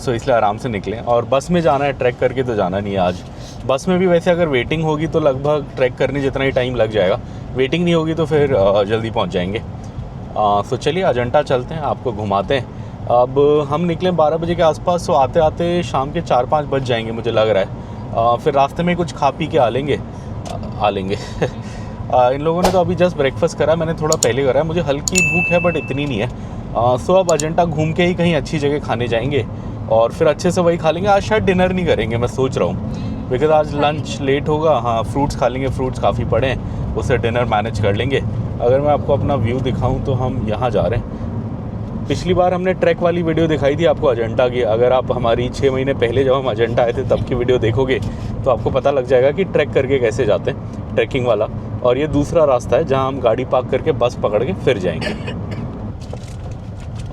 A: सो इसलिए आराम से निकले। और बस में जाना है, ट्रैक करके तो जाना नहीं है आज। बस में भी वैसे अगर वेटिंग होगी तो लगभग ट्रैक करने जितना ही टाइम लग जाएगा, वेटिंग नहीं होगी तो फिर जल्दी पहुंच जाएंगे। सो चलिए अजंता चलते हैं, आपको घुमाते हैं। अब हम निकले 12 बजे के आसपास, सो आते आते शाम के 4-5 बज जाएंगे मुझे लग रहा है। फिर रास्ते में कुछ खा पी के आ लेंगे। इन लोगों ने तो अभी जस्ट ब्रेकफास्ट करा, मैंने थोड़ा पहले करा है। मुझे हल्की भूख है बट इतनी नहीं है। सो अब अजंता घूम के ही कहीं अच्छी जगह खाने जाएंगे और फिर अच्छे से वही खा लेंगे। आज शायद डिनर नहीं करेंगे, मैं सोच रहा हूँ, बिकॉज आज लंच लेट होगा। हाँ फ्रूट्स खा लेंगे, फ्रूट्स काफ़ी पड़े हैं, उससे डिनर मैनेज कर लेंगे। अगर मैं आपको अपना व्यू दिखाऊँ तो हम यहाँ जा रहे हैं। पिछली बार हमने ट्रैक वाली वीडियो दिखाई थी आपको अजंता की। अगर आप हमारी 6 महीने पहले जब हम अजंता आए थे तब की वीडियो देखोगे तो आपको पता लग जाएगा कि ट्रैक करके कैसे जाते हैं, ट्रैकिंग वाला। और ये दूसरा रास्ता है जहाँ हम गाड़ी पार्क करके बस पकड़ के फिर जाएंगे।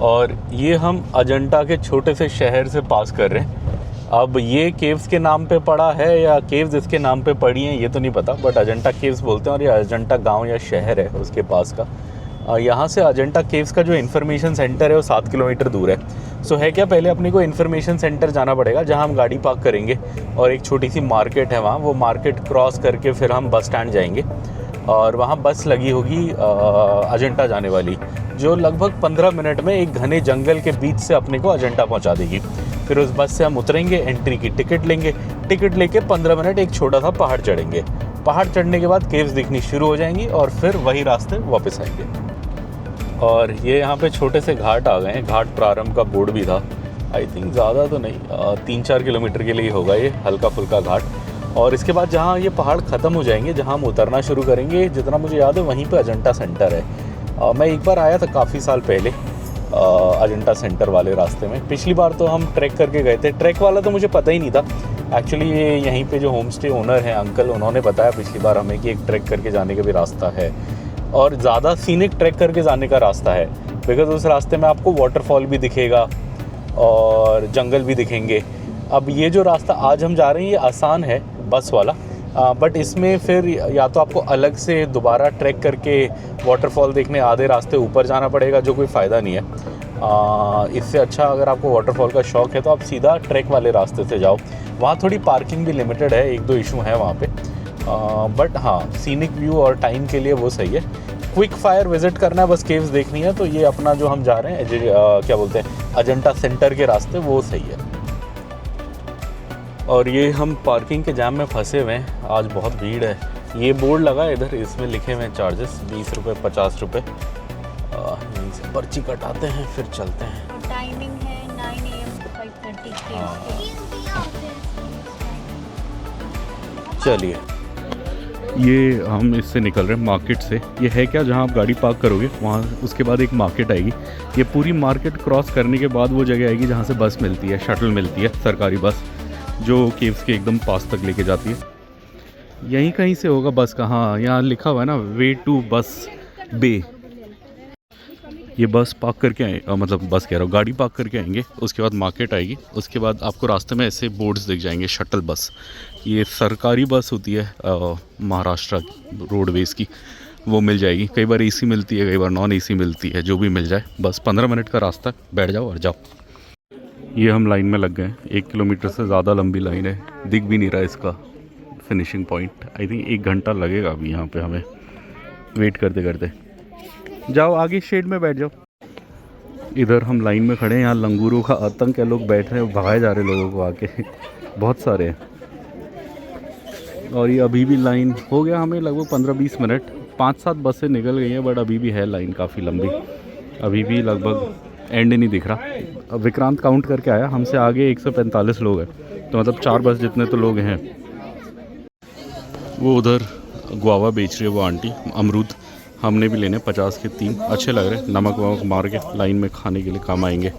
A: और ये हम अजंता के छोटे से शहर से पास कर रहे हैं। अब ये केव्स के नाम पे पड़ा है या केव्स इसके नाम पे पड़ी हैं ये तो नहीं पता, बट अजंता केव्स बोलते हैं और ये अजंता गांव या शहर है उसके पास का। यहाँ से अजंता केव्स का जो इन्फॉर्मेशन सेंटर है वो 7 किलोमीटर दूर है। सो है क्या, पहले अपने को इन्फॉर्मेशन सेंटर जाना पड़ेगा जहाँ हम गाड़ी पार्क करेंगे, और एक छोटी सी मार्केट है वहाँ, वो मार्केट क्रॉस करके फिर हम बस स्टैंड जाएंगे और वहाँ बस लगी होगी अजंता जाने वाली, जो लगभग 15 मिनट में एक घने जंगल के बीच से अपने को अजंता पहुँचा देगी। फिर उस बस से हम उतरेंगे, एंट्री की टिकट लेंगे, टिकट लेके 15 मिनट एक छोटा सा पहाड़ चढ़ेंगे। पहाड़ चढ़ने के बाद केव्स दिखनी शुरू हो जाएंगी और फिर वही रास्ते वापस आएंगे। और ये यहाँ पे छोटे से घाट आ गए हैं, घाट प्रारंभ का बोर्ड भी था। आई थिंक ज़्यादा तो नहीं, 3-4 किलोमीटर के लिए होगा ये हल्का फुल्का घाट। और इसके बाद जहाँ ये पहाड़ ख़त्म हो जाएंगे, जहाँ हम उतरना शुरू करेंगे, जितना मुझे याद है वहीं पे अजंता सेंटर है। मैं एक बार आया था काफ़ी साल पहले अजंता सेंटर वाले रास्ते में। पिछली बार तो हम ट्रैक करके गए थे, ट्रैक वाला तो मुझे पता ही नहीं था एक्चुअली। ये यहीं पे जो होम स्टे ओनर हैं अंकल, उन्होंने बताया पिछली बार हमें कि एक ट्रैक करके जाने का भी रास्ता है और ज़्यादा सीनिक ट्रैक करके जाने का रास्ता है, बिकॉज उस रास्ते में आपको वाटरफॉल भी दिखेगा और जंगल भी दिखेंगे। अब ये जो रास्ता आज हम जा रहे हैं ये आसान है बस वाला, बट इसमें फिर या तो आपको अलग से दोबारा ट्रैक करके वाटरफॉल देखने आधे रास्ते ऊपर जाना पड़ेगा, जो कोई फ़ायदा नहीं है। इससे अच्छा अगर आपको वाटरफॉल का शौक़ है तो आप सीधा ट्रैक वाले रास्ते से जाओ। वहाँ थोड़ी पार्किंग भी लिमिटेड है, 1-2 इशू हैं वहाँ पे, बट हाँ सीनिक व्यू और टाइम के लिए वो सही है। क्विक फायर विज़िट करना है, बस केव्स देखनी है, तो ये अपना जो हम जा रहे हैं क्या बोलते हैं अजंता सेंटर के रास्ते, वो सही है। और ये हम पार्किंग के जाम में फंसे हुए हैं, आज बहुत भीड़ है। ये बोर्ड लगा है इधर, इसमें लिखे हुए हैं चार्जेस 20 रुपये 50 रुपये। यहीं से पर्ची कटाते हैं फिर चलते हैं।
B: टाइमिंग है 9 AM to 5:30
A: चलिए, ये हम इससे निकल रहे हैं मार्केट से। ये है क्या, जहाँ आप गाड़ी पार्क करोगे वहाँ उसके बाद एक मार्केट आएगी। ये पूरी मार्केट क्रॉस करने के बाद वो जगह आएगी जहाँ से बस मिलती है, शटल मिलती है, सरकारी बस, जो केव्स के एकदम पास तक लेके जाती है। यहीं कहीं से होगा बस का, हाँ यहाँ लिखा हुआ है ना, वे टू बस बे। ये बस पार्क करके आए, मतलब बस कह रहा हूँ, गाड़ी पार्क करके आएंगे, उसके बाद मार्केट आएगी, उसके बाद आपको रास्ते में ऐसे बोर्ड्स दिख जाएंगे शटल बस। ये सरकारी बस होती है महाराष्ट्र रोडवेज़ की, वो मिल जाएगी। कई बार AC मिलती है, कई बार नॉन AC मिलती है, जो भी मिल जाए। बस 15 मिनट का रास्ता, बैठ जाओ और जाओ। ये हम लाइन में लग गए हैं, 1 किलोमीटर से ज़्यादा लंबी लाइन है, दिख भी नहीं रहा इसका फिनिशिंग पॉइंट। आई थिंक 1 घंटा लगेगा अभी यहाँ पे हमें वेट करते करते। जाओ आगे शेड में बैठ जाओ। इधर हम लाइन में खड़े हैं, यहाँ लंगूरों का आतंक है, लोग बैठ रहे हैं, भगाए जा रहे हैं लोगों को आके, बहुत सारे हैं। और ये अभी भी लाइन हो गया हमें लगभग 15-20 मिनट, 5-7 बसें निकल गई हैं, बट अभी भी है लाइन काफ़ी लंबी, अभी भी लगभग एंड नहीं दिख रहा। अब विक्रांत काउंट करके आया, हमसे आगे 145 लोग हैं, तो मतलब 4 बस जितने तो लोग हैं। वो उधर गुआवा बेच रही है वो आंटी, अमरूद हमने भी लेने 50 के 3, अच्छे लग रहे हैं, नमक वमक मार के लाइन में खाने के लिए काम आएंगे।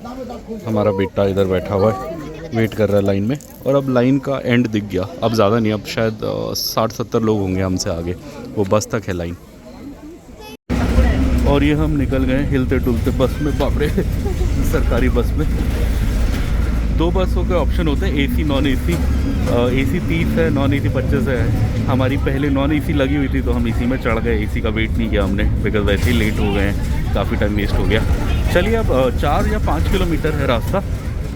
A: हमारा बेटा इधर बैठा हुआ है, वेट कर रहा है लाइन में। और अब लाइन का एंड दिख गया, अब ज़्यादा नहीं, अब शायद 60-70 लोग होंगे हमसे आगे, वो बस तक है लाइन। और ये हम निकल गए हिलते डुलते बस में, बाप रे सरकारी बस में। 2 बसों के ऑप्शन होते हैं, AC नॉन AC। AC 30 है, नॉन AC 25 है। हमारी पहले नॉन AC लगी हुई थी तो हम इसी में चढ़ गए, AC का वेट नहीं किया हमने, बिकॉज वैसे ही लेट हो गए हैं, काफ़ी टाइम वेस्ट हो गया। चलिए अब 4 या 5 किलोमीटर है रास्ता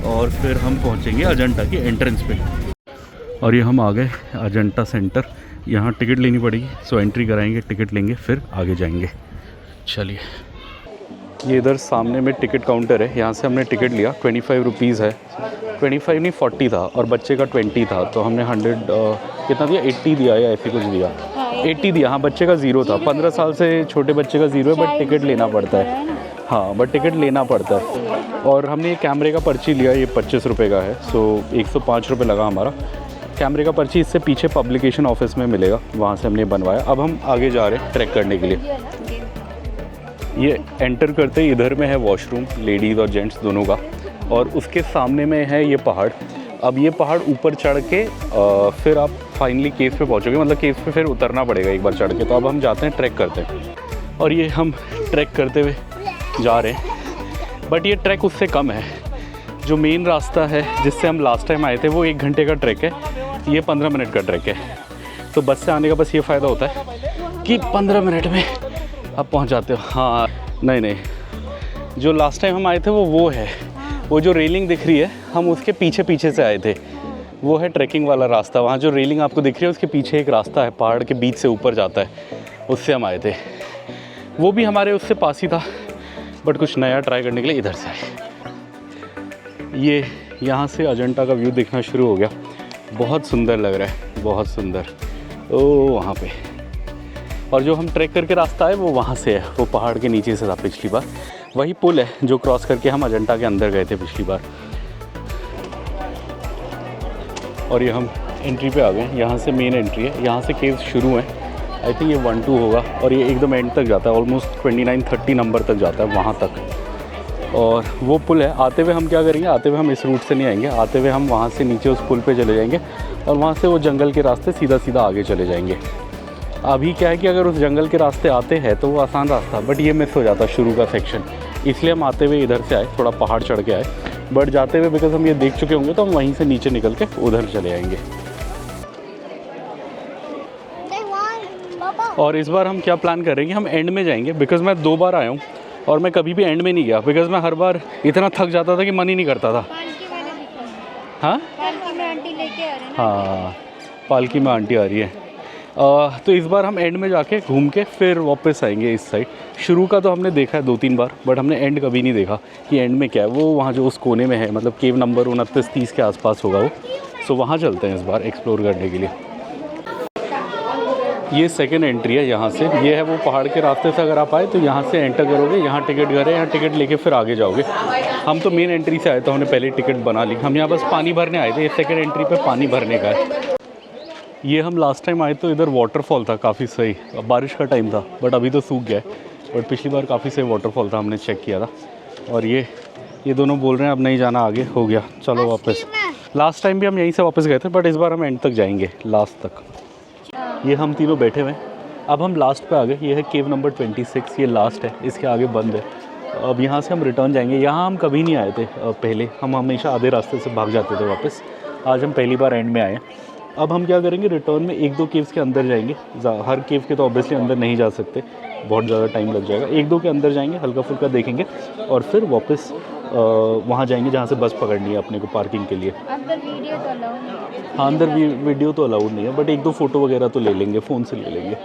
A: और फिर हम पहुंचेंगे अजंता की एंट्रेंस पे। और ये हम आ गए अजंता सेंटर, यहाँ टिकट लेनी पड़ेगी, सो एंट्री कराएंगे, टिकट लेंगे, फिर आगे जाएंगे। चलिए, ये इधर सामने में टिकट काउंटर है, यहाँ से हमने टिकट लिया, 25 रुपीज़ है, 25 नहीं 40 था, और बच्चे का 20 था, तो हमने 100 कितना दिया, 80 दिया या ऐसे कुछ दिया, 80 दिया। हाँ, बच्चे का 0 था, 15 साल से छोटे बच्चे का 0 है, बट टिकट लेना पड़ता है। हाँ, बट टिकट लेना पड़ता है। और हमने ये कैमरे का पर्ची लिया, ये 25 रुपये का है, सो 105 रुपये लगा हमारा कैमरे का पर्ची। इससे पीछे पब्लिकेशन ऑफिस में मिलेगा, वहाँ से हमने बनवाया। अब हम आगे जा रहे हैं ट्रैक करने के लिए। ये एंटर करते ही इधर में है वॉशरूम, लेडीज़ और जेंट्स दोनों का, और उसके सामने में है ये पहाड़। अब ये पहाड़ ऊपर चढ़ के फिर आप फाइनली केव पे पहुँचोगे, मतलब केव पे फिर उतरना पड़ेगा एक बार चढ़ के। तो अब हम जाते हैं ट्रैक करते हैं, और ये हम ट्रैक करते हुए जा रहे हैं, बट ये ट्रैक उससे कम है। जो मेन रास्ता है जिससे हम लास्ट टाइम आए थे वो 1 घंटे का ट्रैक है, ये 15 मिनट का ट्रैक है। तो बस से आने का बस ये फ़ायदा होता है कि 15 मिनट में आप पहुंच जाते हो। हाँ नहीं, जो लास्ट टाइम हम आए थे वो है, वो जो रेलिंग दिख रही है हम उसके पीछे से आए थे, वो है ट्रैकिंग वाला रास्ता। वहाँ जो रेलिंग आपको दिख रही है उसके पीछे एक रास्ता है, पहाड़ के बीच से ऊपर जाता है, उससे हम आए थे। वो भी हमारे उससे पास ही था, बट कुछ नया ट्राई करने के लिए इधर से आए। ये यहाँ से अजंता का व्यू दिखना शुरू हो गया, बहुत सुंदर लग रहा है, बहुत सुंदर। ओ वहाँ पे, और जो हम ट्रैक करके रास्ता है वो वहाँ से है, वो पहाड़ के नीचे से था पिछली बार। वही पुल है जो क्रॉस करके हम अजंता के अंदर गए थे पिछली बार। और ये हम एंट्री पे आ गए, यहाँ से मेन एंट्री है, यहाँ से केव्स शुरू हैं। आई थिंक ये 1-2 होगा और ये एकदम एंड तक जाता है, ऑलमोस्ट 29-30 नंबर तक जाता है वहाँ तक। और वो पुल है, आते हुए हम क्या करेंगे, आते हुए हम इस रूट से नहीं आएंगे, आते हुए हम वहाँ से नीचे उस पुल पे चले जाएंगे और वहाँ से वो जंगल के रास्ते सीधा आगे चले जाएंगे। अभी क्या है कि अगर उस जंगल के रास्ते आते हैं तो वो आसान रास्ता, बट ये मिस हो जाता शुरू का सेक्शन, इसलिए हम आते हुए इधर से आए, थोड़ा पहाड़ चढ़ के आए। बट जाते हुए बिकॉज हम ये देख चुके होंगे तो हम वहीं से नीचे निकल के उधर चले आएंगे। और इस बार हम क्या प्लान करेंगे, हम एंड में जाएंगे, बिकॉज़ मैं 2 बार आया हूँ और मैं कभी भी एंड में नहीं गया, बिकॉज़ मैं हर बार इतना थक जाता था कि मन ही नहीं करता था। हाँ
B: पालकी में आंटी लेके आ रहे हैं।
A: हाँ, पालकी में आंटी आ रही है। तो इस बार हम एंड में जाके घूम के फिर वापस आएंगे इस साइड। शुरू का तो हमने देखा है 2-3 बार, बट हमने एंड कभी नहीं देखा कि एंड में क्या है। वो वहाँ जो उस कोने में है, मतलब केव नंबर 29-30 के आसपास होगा वो। सो वहाँ चलते हैं इस बार एक्सप्लोर करने के लिए। ये सेकंड एंट्री है यहाँ से, ये है वो पहाड़ के रास्ते से अगर आप आए तो यहाँ से एंटर करोगे, यहाँ टिकट घर है, यहाँ टिकट लेके फिर आगे जाओगे। हम तो मेन एंट्री से आए तो हमने पहले टिकट बना ली, हम यहाँ बस पानी भरने आए थे। ये सेकंड एंट्री पे पानी भरने का है। ये हम लास्ट टाइम आए तो इधर वाटरफॉल था काफ़ी सही, अब बारिश का टाइम था बट अभी तो सूख गया है, बट पिछली बार काफ़ी सही वाटरफॉल था, हमने चेक किया था। और ये दोनों बोल रहे हैं अब नहीं जाना आगे, हो गया चलो वापस। लास्ट टाइम भी हम यहीं से वापस गए थे, बट इस बार हम एंड तक जाएंगे, लास्ट तक। ये हम तीनों बैठे हुए हैं, अब हम लास्ट पे आ गए। ये है केव नंबर 26, ये लास्ट है, इसके आगे बंद है। अब यहाँ से हम रिटर्न जाएंगे। यहाँ हम कभी नहीं आए थे पहले, हम हमेशा आधे रास्ते से भाग जाते थे वापस। आज हम पहली बार एंड में आए। अब हम क्या करेंगे, रिटर्न में 1-2 केव्स के अंदर जाएंगे। हर केव के तो ऑब्वियसली अंदर नहीं जा सकते, बहुत ज़्यादा टाइम लग जाएगा। 1-2 के अंदर जाएंगे, हल्का फुल्का देखेंगे और फिर वापस वहाँ जाएंगे जहाँ से बस पकड़नी है अपने को पार्किंग के लिए।
B: अंदर वीडियो तो अलाउ नहीं है।
A: हाँ, अंदर वीडियो तो अलाउड नहीं है, बट 1-2 फ़ोटो वगैरह तो ले लेंगे, फ़ोन से ले लेंगे।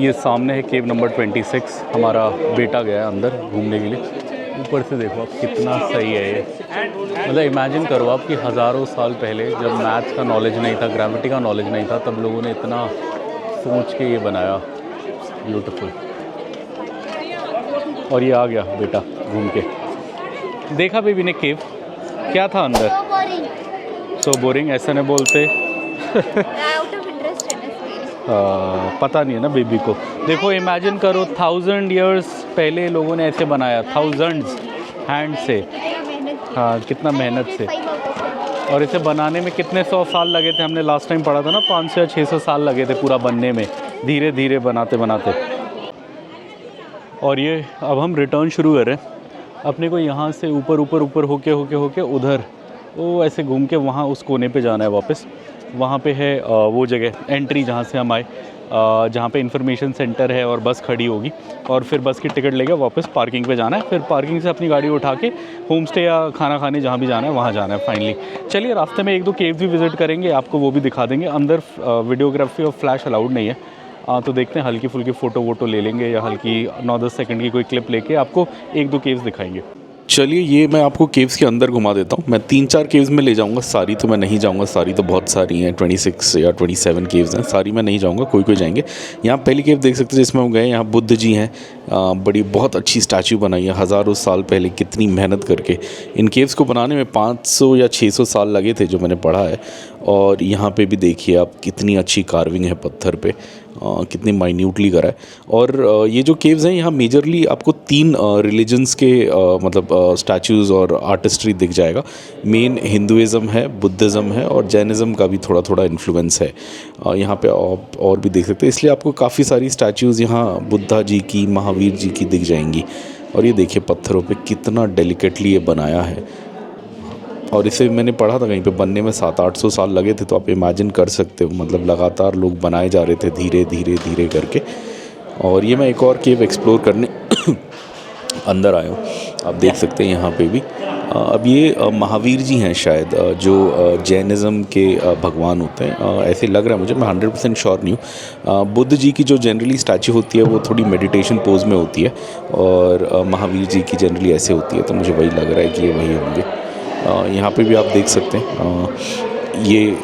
A: ये सामने है केव नंबर 26, हमारा बेटा गया है अंदर घूमने के लिए। ऊपर से देखो आप, कितना सही है ये। मतलब इमेजिन करो आप कि हज़ारों साल पहले जब मैथ्स का नॉलेज नहीं था, ग्रेविटी का नॉलेज नहीं था, तब लोगों ने इतना सोच के ये बनाया, ब्यूटीफुल। और ये आ गया बेटा घूम के। देखा बेबी ने केव, क्या था अंदर? सो बोरिंग ऐसा नहीं बोलते।
B: आउट ऑफ इंटरेस्ट है ना,
A: पता नहीं है ना बेबी को। देखो इमेजिन करो 1000 ईयर्स पहले लोगों ने ऐसे बनाया, थाउजेंड्स हैंड से। हाँ, कितना मेहनत से। और इसे बनाने में कितने 100 साल लगे थे, हमने लास्ट टाइम पढ़ा था ना, 500 या 600 साल लगे थे पूरा बनने में, धीरे धीरे बनाते बनाते। और ये अब हम रिटर्न शुरू कर रहे हैं। अपने को यहाँ से ऊपर होके उधर वो ऐसे घूम के वहाँ उस कोने पे जाना है वापस। वहाँ पे है वो जगह एंट्री जहाँ से हम आए, जहाँ पे इंफॉर्मेशन सेंटर है और बस खड़ी होगी, और फिर बस की टिकट लेके वापस पार्किंग पे जाना है। फिर पार्किंग से अपनी गाड़ी उठा के होम स्टे या खाना खाने जहाँ भी जाना है वहाँ जाना है फाइनली। चलिए, रास्ते में 1-2 केव्स भी विज़िट करेंगे, आपको वो भी दिखा देंगे। अंदर वीडियोग्राफी और फ्लैश अलाउड नहीं है, तो देखते हैं, हल्की फुल्की फ़ोटो वोटो ले लेंगे या हल्की 9-10 सेकंड की कोई क्लिप लेके आपको 1-2 केव्स दिखाएंगे। चलिए, ये मैं आपको केव्स के अंदर घुमा देता हूँ। मैं 3-4 केव्स में ले जाऊँगा, सारी तो मैं नहीं जाऊँगा, सारी तो बहुत सारी हैं, 26 या 27 केव्स हैं, सारी मैं नहीं जाऊँगा, कोई जाएंगे। यहाँ पहली केव देख सकते हैं जिसमें हम गए, यहाँ बुद्ध जी हैं, बड़ी बहुत अच्छी स्टैचू बनाई है हज़ारों साल पहले, कितनी मेहनत करके। इन केव्स को बनाने में 500 या 600 साल लगे थे जो मैंने पढ़ा है। और यहाँ पे भी देखिए आप, कितनी अच्छी कार्विंग है पत्थर पे, कितनी माइन्यूटली करा है। और ये जो केव्स हैं, यहाँ मेजरली आपको 3 रिलीजन्स के मतलब स्टैचूज़ और आर्टिस्ट्री दिख जाएगा। मेन हिंदुइज़्म है, बुद्धिज़्म है और जैनिज़्म का भी थोड़ा इन्फ्लुएंस है यहाँ पे, और भी देख सकते हैं। इसलिए आपको काफ़ी सारी स्टैचूज़ यहाँ बुद्धा जी की, महावीर जी की दिख जाएंगी। और ये देखिए पत्थरों पे कितना डेलिकेटली ये बनाया है। और इसे मैंने पढ़ा था कहीं पे बनने में 700-800 साल लगे थे, तो आप इमेजिन कर सकते हो, मतलब लगातार लोग बनाए जा रहे थे धीरे धीरे धीरे करके। और ये मैं एक और केव एक्सप्लोर करने अंदर आया हूँ, आप देख सकते हैं यहाँ पे भी। अब ये महावीर जी हैं शायद, जो जैनिज़्म के भगवान होते हैं, ऐसे लग रहा है मुझे, मैं 100% श्योर नहीं हूँ। बुद्ध जी की जो जनरली स्टैचू होती है वो थोड़ी मेडिटेशन पोज में होती है, और महावीर जी की जनरली ऐसे होती है, तो मुझे वही लग रहा है कि ये वही होंगे। यहाँ पे भी आप देख सकते हैं ये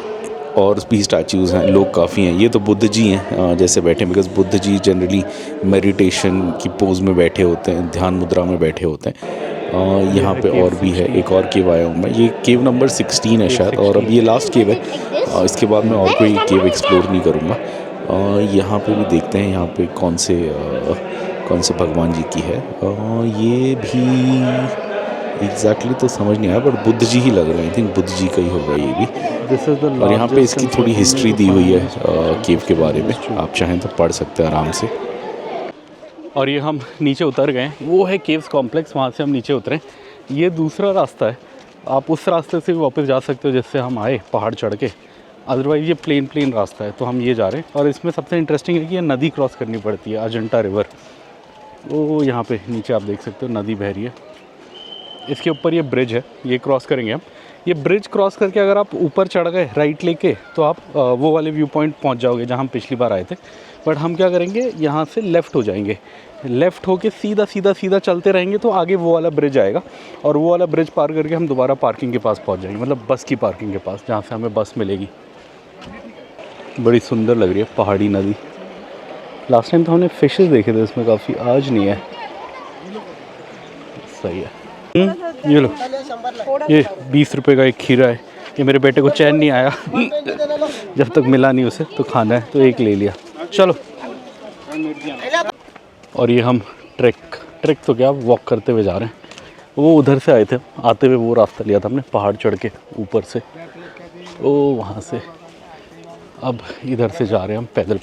A: और भी स्टैचूज़ हैं, लोग काफ़ी हैं। ये तो बुद्ध जी हैं जैसे बैठे, because Buddha ji generally meditation की पोज में बैठे होते हैं, ध्यान मुद्रा में बैठे होते हैं। यहाँ पे और भी है, एक और केव आया हूँ मैं, ये केव नंबर 16 है शायद, और अब ये लास्ट केव है। इसके बाद मैं और कोई केव एक्सप्लोर नहीं करूँगा। यहाँ पे भी देखते हैं यहाँ पे कौन से भगवान जी की है। ये भी एग्जैक्टली तो समझ नहीं आया, बट बुद्ध जी ही लग रहे हैं, आई थिंक बुद्ध जी का ही होगा ये भी। और यहाँ पे इसकी थोड़ी हिस्ट्री दी हुई है केव के बारे में, आप चाहें तो पढ़ सकते हैं आराम से। और ये हम नीचे उतर गए, वो है केव्स कॉम्प्लेक्स, वहाँ से हम नीचे उतरे। ये दूसरा रास्ता है, आप उस रास्ते से भी वापस जा सकते हो जिससे हम आए पहाड़ चढ़ के, अदरवाइज़ ये प्लेन रास्ता है, तो हम ये जा रहे हैं। और इसमें सबसे इंटरेस्टिंग है कि ये नदी क्रॉस करनी पड़ती है, अजंता रिवर। वो यहाँ पे नीचे आप देख सकते हो नदी बह रही है, इसके ऊपर ये ब्रिज है, ये क्रॉस करेंगे हम। ये ब्रिज क्रॉस करके अगर आप ऊपर चढ़ गए राइट लेके, तो आप वो वाले व्यू पॉइंट पहुँच जाओगे जहाँ हम पिछली बार आए थे। बट हम क्या करेंगे, यहाँ से लेफ़्ट हो जाएंगे, लेफ़्ट होके सीधा चलते रहेंगे तो आगे वो वाला ब्रिज आएगा, और वो वाला ब्रिज पार करके हम दोबारा पार्किंग के पास पहुँच जाएंगे, मतलब बस की पार्किंग के पास, जहाँ से हमें बस मिलेगी। बड़ी सुंदर लग रही है पहाड़ी नदी। लास्ट टाइम तो हमने फिशेस देखे थे इसमें काफ़ी, आज नहीं है। सही है। ये लो, ये 20 रुपये का एक खीरा है। ये मेरे बेटे को चैन नहीं आया जब तक मिला नहीं उसे, तो खाना है, तो एक ले लिया। चलो। और ये हम ट्रैक तो क्या, वॉक करते हुए जा रहे हैं। वो उधर से आए थे, आते हुए वो रास्ता लिया था हमने पहाड़ चढ़ के ऊपर से, ओ वहाँ से। अब इधर से जा रहे हैं हम पैदल।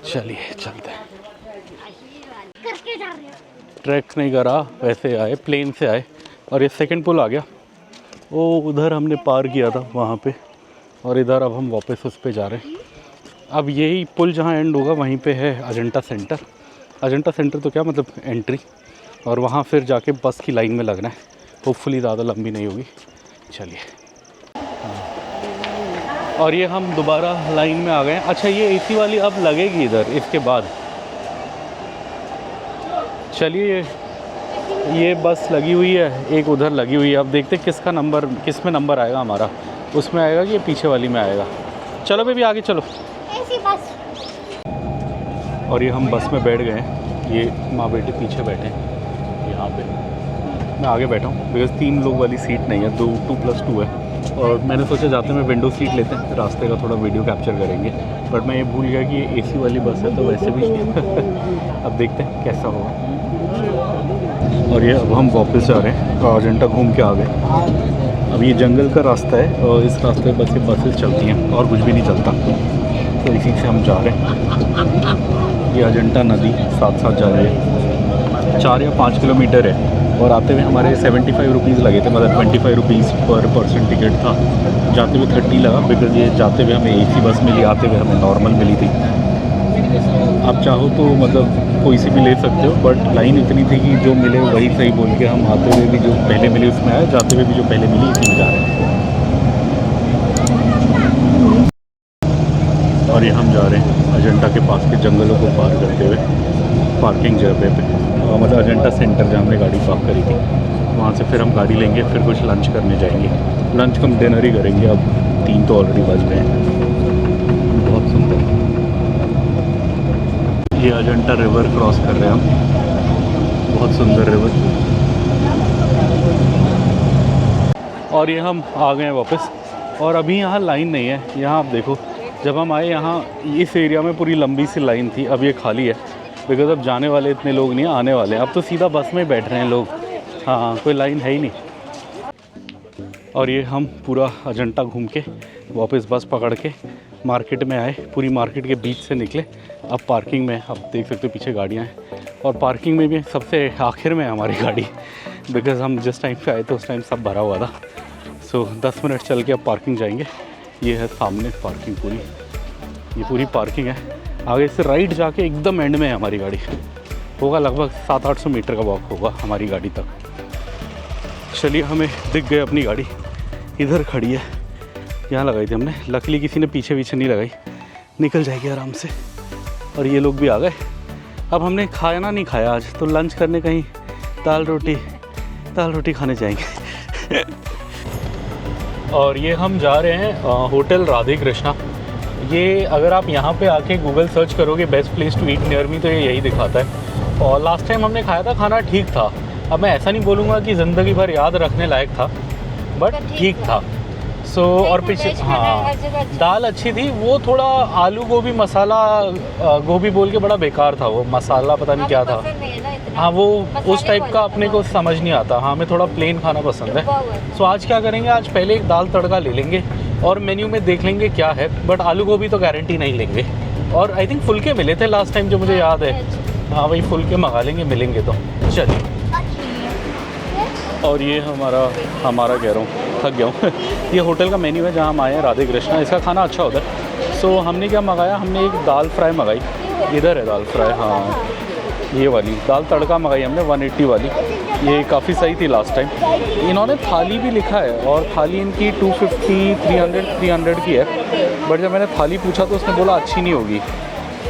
A: चलिए चलते हैं। ट्रैक नहीं करा, वैसे आए, प्लेन से आए। और ये सेकंड पुल आ गया, वो उधर हमने पार किया था वहाँ पे, और इधर अब हम वापस उस पे जा रहे हैं। अब यही पुल जहाँ एंड होगा वहीं पे है अजंता सेंटर। अजंता सेंटर तो क्या मतलब एंट्री, और वहाँ फिर जाके बस की लाइन में लगना है। होपफुली ज़्यादा लंबी नहीं होगी। चलिए। और ये हम दोबारा लाइन में आ गए। अच्छा, ये एसी वाली अब लगेगी इधर इसके बाद। चलिए, ये बस लगी हुई है, एक उधर लगी हुई है। अब देखते किसका नंबर, किस में नंबर आएगा हमारा, उसमें आएगा कि पीछे वाली में आएगा। चलो बेबी आगे चलो।
C: ऐसी बस।
A: और ये हम बस में बैठ गए हैं, ये माँ बेटे पीछे बैठे हैं यहाँ पे, मैं आगे बैठा हूँ बिकॉज़ 3 लोग वाली सीट नहीं है, 2+2 है। और मैंने सोचा जाते में विंडो सीट लेते हैं, रास्ते का थोड़ा वीडियो कैप्चर करेंगे, बट मैं ये भूल गया कि ये एसी वाली बस है, तो वैसे भी अब देखते हैं कैसा होगा। और ये अब हम वापस जा रहे हैं, अजंता घूम के आ गए। अब ये जंगल का रास्ता है, और इस रास्ते पर बसेस चलती हैं और कुछ भी नहीं चलता, तो इसी से हम जा रहे हैं। ये अजंता नदी साथ जा रही है, 4 या 5 किलोमीटर है। और आते हुए हमारे 75 रुपीज़ लगे थे, मतलब 25 रुपीज़ पर पर्सन टिकट था। जाते हुए 30 लगा, बिकॉज ये जाते हुए हमें एसी बस मिली, आते हुए हमें नॉर्मल मिली थी। आप चाहो तो मतलब कोई सी भी ले सकते हो, बट लाइन इतनी थी कि जो मिले वही सही बोल के हम आते हुए भी जो पहले मिली उसमें आए, जाते हुए भी जो पहले मिली इसी में जा रहे हैं। और ये हम जा रहे हैं अजंता के पास के जंगलों को पार करते हुए पार्किंग जगह पे, मतलब अजंता सेंटर जहाँ हमने गाड़ी पार्क करी थी, वहाँ से फिर हम गाड़ी लेंगे, फिर कुछ लंच करने जाएंगे। लंच कम डिनर ही करेंगे, अब 3 तो ऑलरेडी बज गए हैं। बहुत सुंदर, ये अजंता रिवर क्रॉस कर रहे हैं हम, बहुत सुंदर रिवर। और ये हम आ गए हैं वापस, और अभी यहाँ लाइन नहीं है। यहाँ आप देखो, जब हम आए यहाँ इस एरिया में पूरी लंबी सी लाइन थी, अब ये खाली है, बिकॉज अब जाने वाले इतने लोग नहीं, आने वाले हैं। अब तो सीधा बस में बैठ रहे हैं लोग, हाँ कोई लाइन है ही नहीं। और ये हम पूरा अजंता घूम के वापस बस पकड़ के मार्केट में आए, पूरी मार्केट के बीच से निकले, अब पार्किंग में। अब देख सकते हो पीछे गाड़ियाँ हैं, और पार्किंग में भी सबसे आखिर में है हमारी गाड़ी, बिकॉज़ हम जिस टाइम पे आए थे उस टाइम सब भरा हुआ था। सो 10 मिनट चल के अब पार्किंग जाएंगे। ये है सामने पार्किंग पूरी, ये पूरी पार्किंग है। आगे से राइट जाके एकदम एंड में है हमारी गाड़ी, होगा लगभग 700-800 मीटर का वॉक होगा हमारी गाड़ी तक। चलिए, हमें दिख गई अपनी गाड़ी, इधर खड़ी है, यहाँ लगाई थी हमने। लकीली किसी ने पीछे नहीं लगाई, निकल जाएगी आराम से। और ये लोग भी आ गए। अब हमने खाना नहीं खाया आज, तो लंच करने कहीं दाल रोटी खाने जाएंगे। और ये हम जा रहे हैं होटल राधे कृष्णा। ये अगर आप यहाँ पे आके गूगल सर्च करोगे best place to eat near me, तो ये यही दिखाता है। और लास्ट टाइम हमने खाया था, खाना ठीक था। अब मैं ऐसा नहीं बोलूँगा कि ज़िंदगी भर याद रखने लायक था, बट ठीक था। सो और पीछे हाँ, दाल अच्छी थी। वो थोड़ा आलू गोभी मसाला गोभी बोल के बड़ा बेकार था, वो मसाला पता नहीं क्या था। हाँ, वो उस टाइप का अपने को समझ नहीं आता। हाँ, हमें थोड़ा प्लेन खाना पसंद है। सो आज क्या करेंगे, आज पहले एक दाल तड़का ले लेंगे और मेन्यू में देख लेंगे क्या है, बट आलू गोभी तो गारंटी नहीं लेंगे। और आई थिंक फुलके मिले थे लास्ट टाइम, जो मुझे याद है। हाँ, वही फुलके मंगा लेंगे, मिलेंगे तो। चलिए। और ये हमारा कह रहा हूँ, थक गया हूँ। ये होटल का मेन्यू है जहाँ हम आए हैं, राधे कृष्णा। इसका खाना अच्छा होता है। सो हमने क्या मंगाया, हमने एक दाल फ्राई मंगाई, इधर है दाल फ्राई। हाँ, ये वाली दाल तड़का मंगाई हमने 180 वाली। ये काफ़ी सही थी लास्ट टाइम। इन्होंने थाली भी लिखा है, और थाली इनकी 250, 300 की है। बट जब मैंने थाली पूछा तो उसने बोला अच्छी नहीं होगी,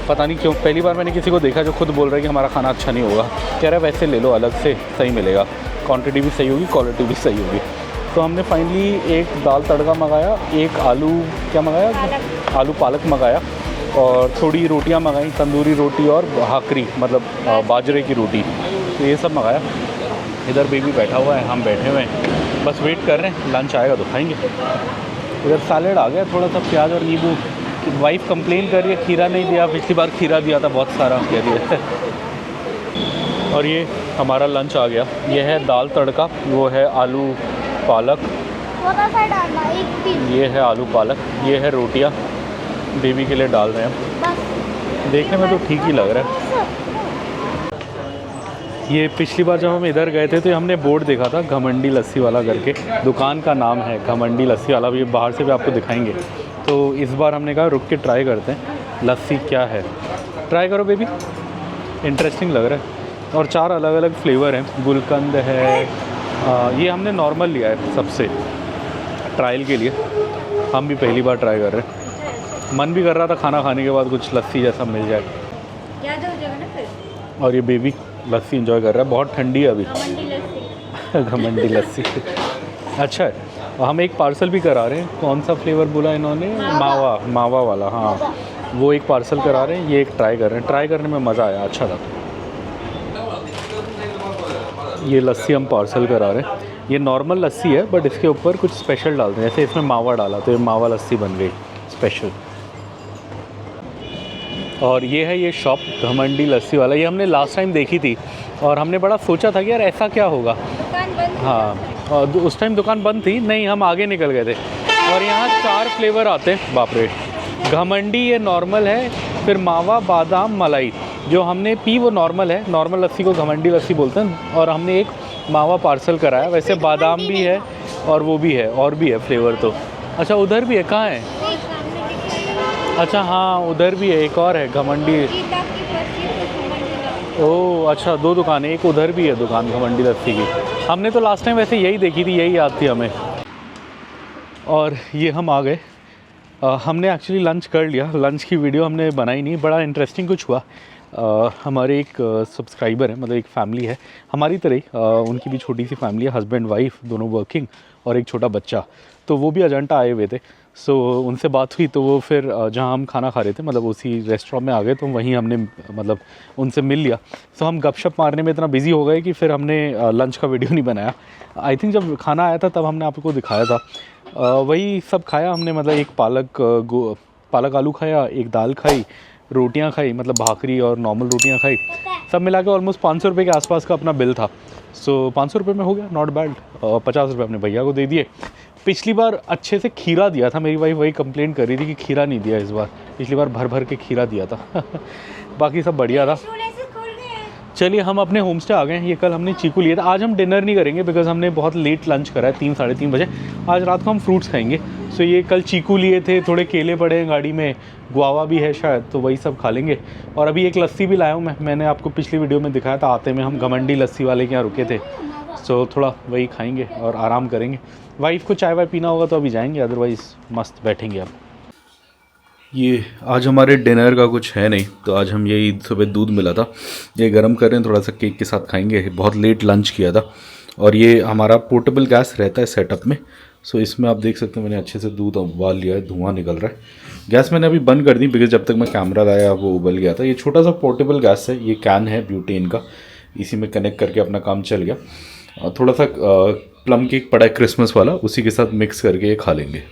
A: पता नहीं क्यों। पहली बार मैंने किसी को देखा जो खुद बोल रहा है कि हमारा खाना अच्छा नहीं होगा। कह रहा है वैसे ले लो, अलग से सही मिलेगा, क्वांटिटी भी सही होगी, क्वालिटी भी सही होगी। तो हमने फाइनली एक दाल तड़का मंगाया, एक आलू पालक मंगाया, और थोड़ी रोटियां मंगाई, तंदूरी रोटी और भाकरी, मतलब बाजरे की रोटी। तो ये सब मंगाया। इधर बेबी बैठा हुआ है, हम बैठे हुए हैं, बस वेट कर रहे हैं, लंच आएगा तो खाएंगे। इधर सैलेड आ गया, थोड़ा सा प्याज और नींबू। वाइफ कंप्लेन कर रही है खीरा नहीं दिया, पिछली बार खीरा दिया था बहुत सारा, कह दिया। और ये हमारा लंच आ गया। ये है दाल तड़का, वो है आलू पालक, ये है आलू पालक, ये है रोटियां बेबी के लिए डाल रहे हैं। देखने में तो ठीक ही लग रहा है। ये पिछली बार जब हम इधर गए थे तो हमने बोर्ड देखा था घमंडी लस्सी वाला करके, दुकान का नाम है घमंडी लस्सी वाला। ये बाहर से भी आपको दिखाएंगे। तो इस बार हमने कहा रुक के ट्राई करते हैं लस्सी क्या है। ट्राई करो बेबी, इंटरेस्टिंग लग रहा है। और 4 अलग अलग फ्लेवर हैं, गुलकंद है। ये हमने नॉर्मल लिया है सबसे ट्रायल के लिए, हम भी पहली बार ट्राई कर रहे हैं। मन भी कर रहा था खाना खाने के बाद कुछ लस्सी जैसा मिल जाए।
B: याद हो जाएगा ना फिर।
A: और ये बेबी लस्सी एंजॉय कर रहा है, बहुत ठंडी है अभी। घमंडी लस्सी अच्छा है। और हम एक पार्सल भी करा रहे हैं। कौन सा फ्लेवर बोला इन्होंने? मावा वाला। हाँ, वो एक पार्सल करा रहे हैं, ये एक ट्राई कर रहे हैं। ट्राई करने में मज़ा आया, अच्छा था। ये लस्सी हम पार्सल करा रहे हैं। ये नॉर्मल लस्सी है, बट इसके ऊपर कुछ स्पेशल डालते हैं, जैसे इसमें मावा डाला तो ये मावा लस्सी बन गई स्पेशल। और ये है ये शॉप घमंडी लस्सी वाला। ये हमने लास्ट टाइम देखी थी और हमने बड़ा सोचा था कि यार ऐसा क्या होगा।
B: दुकान बंद।
A: हाँ, और उस टाइम दुकान बंद थी। नहीं, हम आगे निकल गए थे। और यहाँ 4 फ्लेवर आते हैं, बाप रे। घमंडी ये नॉर्मल है, फिर मावा, बादाम, मलाई। जो हमने पी वो नॉर्मल है, नॉर्मल लस्सी को घमंडी लस्सी बोलते हैं। और हमने एक मावा पार्सल कराया। वैसे बादाम भी है और वो भी है, और भी है फ्लेवर तो। अच्छा, उधर भी है, कहाँ है? अच्छा हाँ, उधर भी है, एक और है घमंडी। ओह अच्छा, 2 दुकानें, एक उधर भी है दुकान घमंडी लस्सी की। हमने तो लास्ट टाइम वैसे यही देखी थी, यही याद थी हमें। और ये हम आ गए। हमने एक्चुअली लंच कर लिया। लंच की वीडियो हमने बनाई नहीं, बड़ा इंटरेस्टिंग कुछ हुआ। हमारे एक सब्सक्राइबर है, मतलब एक फ़ैमिली है हमारी तरह ही। उनकी भी छोटी सी फैमिली है, हस्बैंड वाइफ दोनों वर्किंग, और एक छोटा बच्चा। तो वो भी अजंता आए हुए थे। सो उनसे बात हुई तो वो फिर जहाँ हम खाना खा रहे थे, मतलब उसी रेस्टोरेंट में आ गए, तो वहीं हमने मतलब उनसे मिल लिया। सो हम गपशप मारने में इतना बिजी हो गए कि फिर हमने लंच का वीडियो नहीं बनाया। आई थिंक जब खाना आया था तब हमने आपको दिखाया था। वही सब खाया हमने, मतलब एक पालक आलू खाया, एक दाल खाई, रोटियां खाई, मतलब भाकरी और नॉर्मल रोटियां खाई। सब मिला के ऑलमोस्ट 500 रुपये के आसपास का अपना बिल था। सो 500 रुपये में हो गया, नॉट बैड। 50 रुपये अपने भैया को दे दिए। पिछली बार अच्छे से खीरा दिया था, मेरी वाइफ वही कंप्लेंट कर रही थी कि खीरा नहीं दिया इस बार। पिछली बार भर भर के खीरा दिया था। बाकी सब बढ़िया था। चलिए हम अपने होम स्टे आ गए हैं। ये कल हमने चीकू लिए था। आज हम डिनर नहीं करेंगे बिकॉज हमने बहुत लेट लंच करा है, 3 साढ़े 3 बजे। आज रात को हम फ्रूट्स खाएंगे। सो ये कल चीकू लिए थे, थोड़े केले पड़े हैं गाड़ी में, गुआवा भी है शायद, तो वही सब खा लेंगे। और अभी एक लस्सी भी लाया हूँ मैंने आपको पिछली वीडियो में दिखाया था, आते में हम घमंडी लस्सी वाले के यहाँ रुके थे। सो थोड़ा वही खाएंगे और आराम करेंगे। वाइफ को चाय वाय पीना होगा तो अभी जाएंगे, अदरवाइज़ मस्त बैठेंगे अब। ये आज हमारे डिनर का कुछ है नहीं, तो आज हम यही सुबह दूध मिला था, ये गर्म कर रहे हैं, थोड़ा सा केक के साथ खाएंगे। बहुत लेट लंच किया था। और ये हमारा पोर्टेबल गैस रहता है सेटअप में। सो इसमें आप देख सकते हैं मैंने अच्छे से दूध उबाल लिया है, धुआं निकल रहा है। गैस मैंने अभी बंद कर दी बिकॉज जब तक मैं कैमरा लाया वो उबल गया था। ये छोटा सा पोर्टेबल गैस है, ये कैन है ब्यूटेन का, इसी में कनेक्ट करके अपना काम चल गया। थोड़ा सा प्लम केक पड़ा है क्रिसमस वाला, उसी के साथ मिक्स करके ये खा लेंगे।